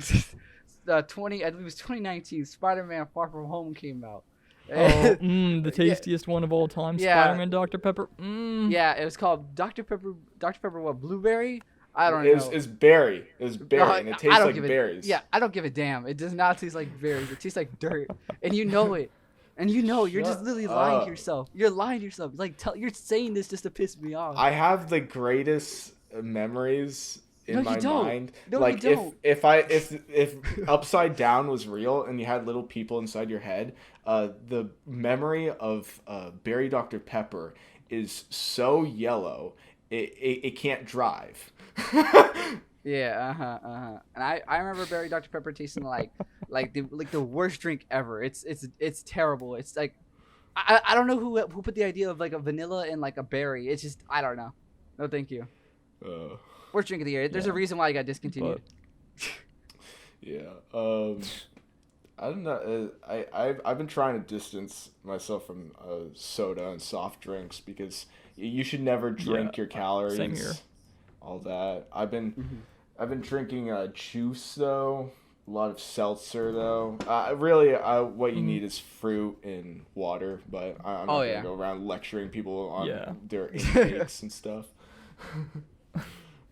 I believe it was 2019. Spider-Man: Far From Home came out. Oh, the tastiest one of all time. Yeah. Spider-Man Dr. Pepper. Yeah, it was called Dr. Pepper. Dr. Pepper, what? Blueberry. I don't know. It's berry. It's berry, and it tastes like berries. Yeah, I don't give a damn. It does not taste like berries. It tastes like dirt, and you know it. And you know, you're just literally lying to yourself. You're lying to yourself. Like, you're saying this just to piss me off. I have the greatest memories in my mind. No, like, you don't. if Upside Down was real and you had little people inside your head, the memory of Berry Dr. Pepper is so yellow, it can't drive. Yeah, And I remember Berry Dr. Pepper tasting like the worst drink ever. It's terrible. It's like I don't know who put the idea of like a vanilla and like a berry. It's just I don't know. No, thank you. Worst drink of the year. There's a reason why I got discontinued. Yeah. I don't know. I've been trying to distance myself from soda and soft drinks because you should never drink your calories. Same here. All that. I've been drinking juice though. A lot of seltzer though. Really, what you need is fruit and water. But I'm not gonna go around lecturing people on their intakes and stuff.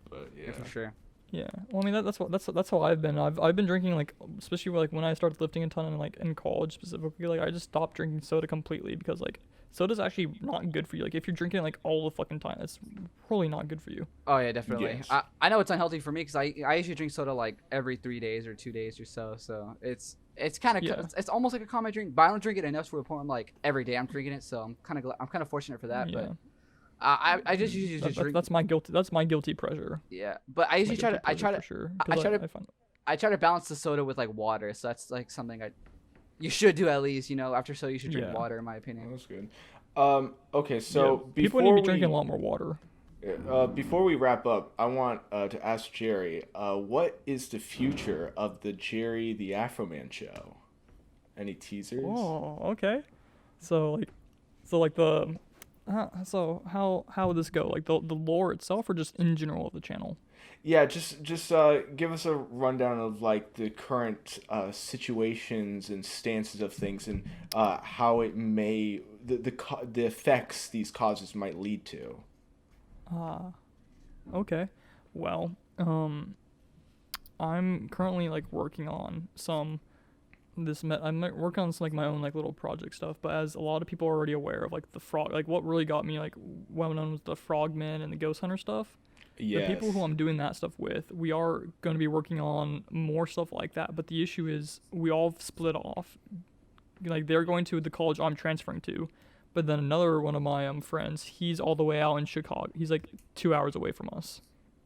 But yeah, for sure. Yeah, well, I mean that's how I've been. I've been drinking like, especially like when I started lifting a ton and like in college specifically, like I just stopped drinking soda completely because like soda's actually not good for you. Like if you're drinking it like all the fucking time, it's probably not good for you. Oh yeah, definitely. Yes. I know it's unhealthy for me because I usually drink soda like every 3 days or 2 days or so. So it's kind of it's almost like a common drink, but I don't drink it enough to a point I'm like every day I'm drinking it. So I'm kind of fortunate for that. Yeah. But I just usually just drink. That's my guilty pleasure. Yeah, but I usually try to balance the soda with like water. So that's like something you should do at least. You know, after soda you should drink water, in my opinion. That's good. Okay, so people need to be drinking a lot more water. Before we wrap up, I want to ask Jerry, what is the future of the Jerry the Afroman show? Any teasers? Oh, okay. So how would this go? Like the lore itself, or just in general of the channel? Yeah, just give us a rundown of like the current situations and stances of things, and how it may the effects these causes might lead to. Okay. Well, I'm currently like working on I'm working on some, like my own like little project stuff, but as a lot of people are already aware of, like the frog, like what really got me like well known was the Frogman and the Ghost Hunter stuff. Yes. The people who I'm doing that stuff with, we are going to be working on more stuff like that, but the issue is we all split off. Like they're going to the college I'm transferring to, but then another one of my friends, he's all the way out in Chicago. He's like 2 hours away from us.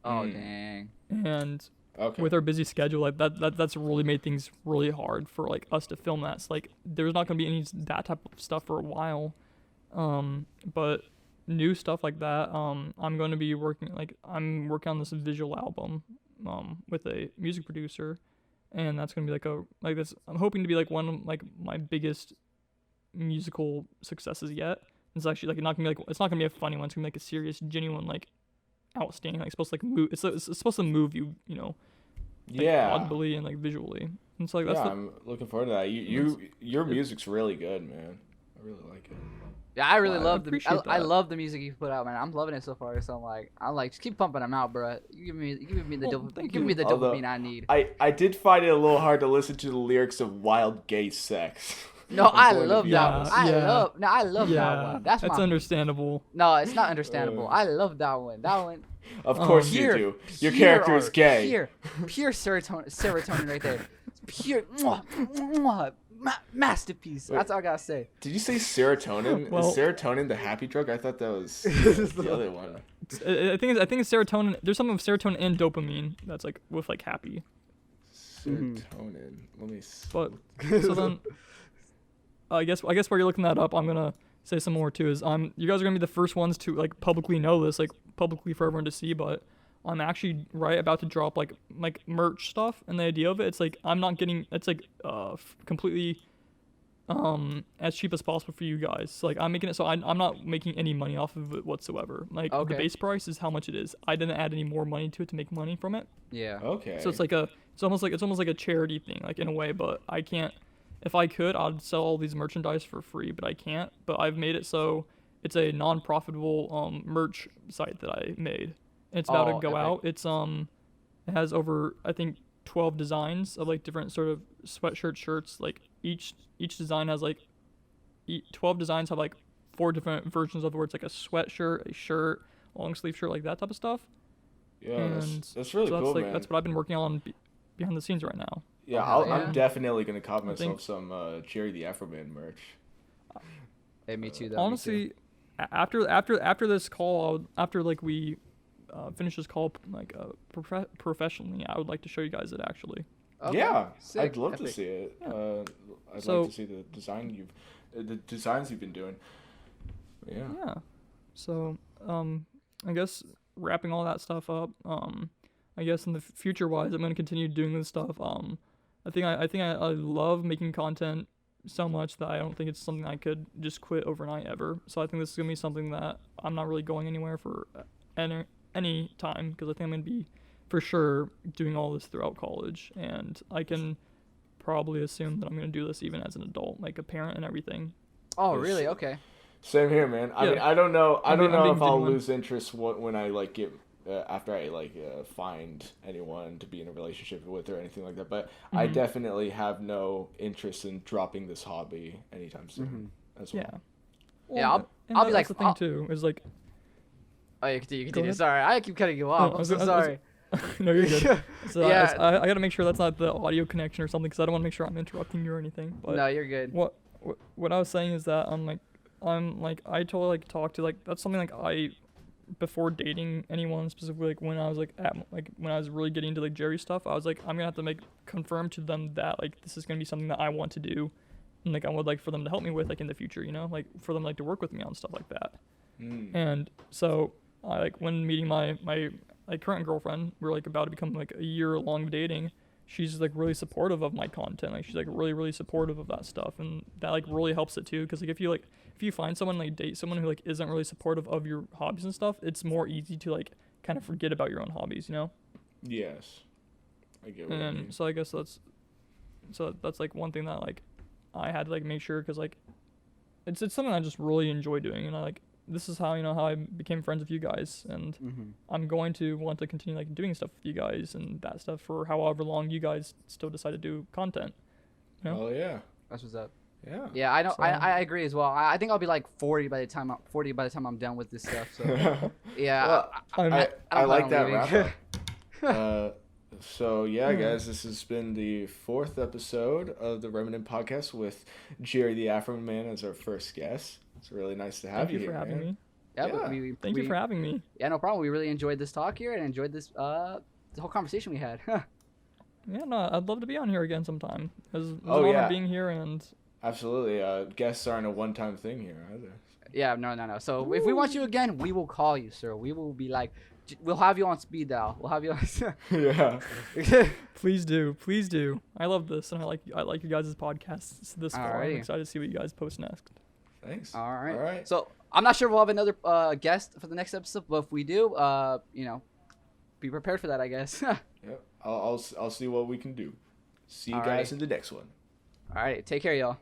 Oh dang. And okay. With our busy schedule, like that's really made things really hard for like us to film that. So like there's not gonna be any that type of stuff for a while. But new stuff like that, I'm gonna be working on this visual album, with a music producer, and that's gonna be this. I'm hoping to be like one of like my biggest musical successes yet. It's actually like it's not gonna be a funny one. It's gonna be like a serious, genuine, like outstanding, like supposed to like move. It's supposed to move you, you know. Like, audibly and like visually. And so like I'm looking forward to that. Your music's really good, man. I really like it. Yeah, I really love I love the music you put out, man. I'm loving it so far. So I'm like just keep pumping them out, bro. You give me the dopamine I need. I did find it a little hard to listen to the lyrics of Wild Gay Sex. No, I love that one. I love that one. That's understandable. No, it's not understandable. I love that one. That one. Of course you do. Your character is gay. Pure serotonin right there. Pure masterpiece. That's all I gotta say. Did you say serotonin? Well, is serotonin the happy drug? I thought that was the other one. I think it's serotonin. There's something with serotonin and dopamine that's like with like happy. Serotonin. Let me. But so then, I guess while you're looking that up, I'm gonna say some more too. Is you guys are gonna be the first ones to like publicly know this, like publicly for everyone to see. But I'm actually about to drop like merch stuff, and the idea of it's like I'm not getting it's like completely as cheap as possible for you guys. So, like I'm making it so I'm not making any money off of it whatsoever. Like the base price is how much it is. I didn't add any more money to it to make money from it. Yeah. Okay. So it's almost like a charity thing, like in a way, but I can't. If I could, I'd sell all these merchandise for free, but I can't. But I've made it so it's a non-profitable merch site that I made. It's about to go out. It's it has over, I think, 12 designs of like different sort of sweatshirt shirts. Like each design has like 12 designs have like 4 different versions of it, where it's like a sweatshirt, a shirt, long sleeve shirt, like that type of stuff. Yeah, that's really cool, man. That's what I've been working on behind the scenes right now. Yeah, I'm definitely gonna cop myself some JerryTheAfroMan merch. Hey, me too. Though. Honestly, after this call, after like we finish this call like professionally, I would like to show you guys it actually. Okay. Yeah, sick. I'd love to see it. Yeah. I'd like to see the designs you've been doing. Yeah. Yeah. So I guess wrapping all that stuff up. I guess in the future wise, I'm gonna continue doing this stuff. I think I love making content so much that I don't think it's something I could just quit overnight ever. So I think this is gonna be something that I'm not really going anywhere for any time, because I think I'm gonna be for sure doing all this throughout college, and I can probably assume that I'm gonna do this even as an adult, like a parent and everything. Oh, really? Okay. Same here, man. I mean, I don't know. I don't know if I'll lose interest when I like get after I like find anyone to be in a relationship with or anything like that. But I definitely have no interest in dropping this hobby anytime soon as well. Yeah. Well, yeah, I'll be like the thing too is like. Oh, you continue. Sorry, I keep cutting you off. I'm so sorry. No, you're good. So yeah. I gotta make sure that's not the audio connection or something, because I don't want to make sure I'm interrupting you or anything. But no, you're good. What I was saying is that I totally like talk to like, that's something like I, before dating anyone, specifically like when I was like when I was really getting into like Jerry stuff, I was like, I'm gonna have to confirm to them that like this is gonna be something that I want to do, and like I would like for them to help me with like in the future, you know, like for them like to work with me on stuff like that. And so I like when meeting my like current girlfriend, we're like about to become like a year long dating. She's like really supportive of my content. Like she's like really supportive of that stuff, and that like really helps it too. Because like if you find someone, like date someone who like isn't really supportive of your hobbies and stuff, it's more easy to like kind of forget about your own hobbies, you know? Yes, I get what you mean. So I guess that's like one thing that like I had to like make sure, because like it's something I just really enjoy doing, and I like, this is how, you know, how I became friends with you guys, and I'm going to want to continue like doing stuff with you guys and that stuff for however long you guys still decide to do content. You know? Oh yeah, that's what's up. Yeah. Yeah, I know. So, I agree as well. I think I'll be like 40 by the time I'm done with this stuff. So yeah, well, I like that wrap up. So yeah, guys, this has been the 4th episode of the Remanent podcast with JerryTheAfroMan as our first guest. It's really nice to have you here. Thank you for having me. Yeah. Thank you for having me. Yeah, no problem. We really enjoyed this talk here and enjoyed this the whole conversation we had. Yeah, no, I'd love to be on here again sometime. It was an honor being here, and absolutely. Guests aren't a one-time thing here either. Yeah, no. So if we want you again, we will call you, sir. We will be like, we'll have you on speed dial. We'll have you on. Yeah. Please do. I love this, and I like you guys' podcasts this far. I'm excited to see what you guys post next. Thanks. All right. So I'm not sure we'll have another guest for the next episode, but if we do, you know, be prepared for that, I guess. Yep. I'll see what we can do. See you guys in the next one. All right. Take care, y'all.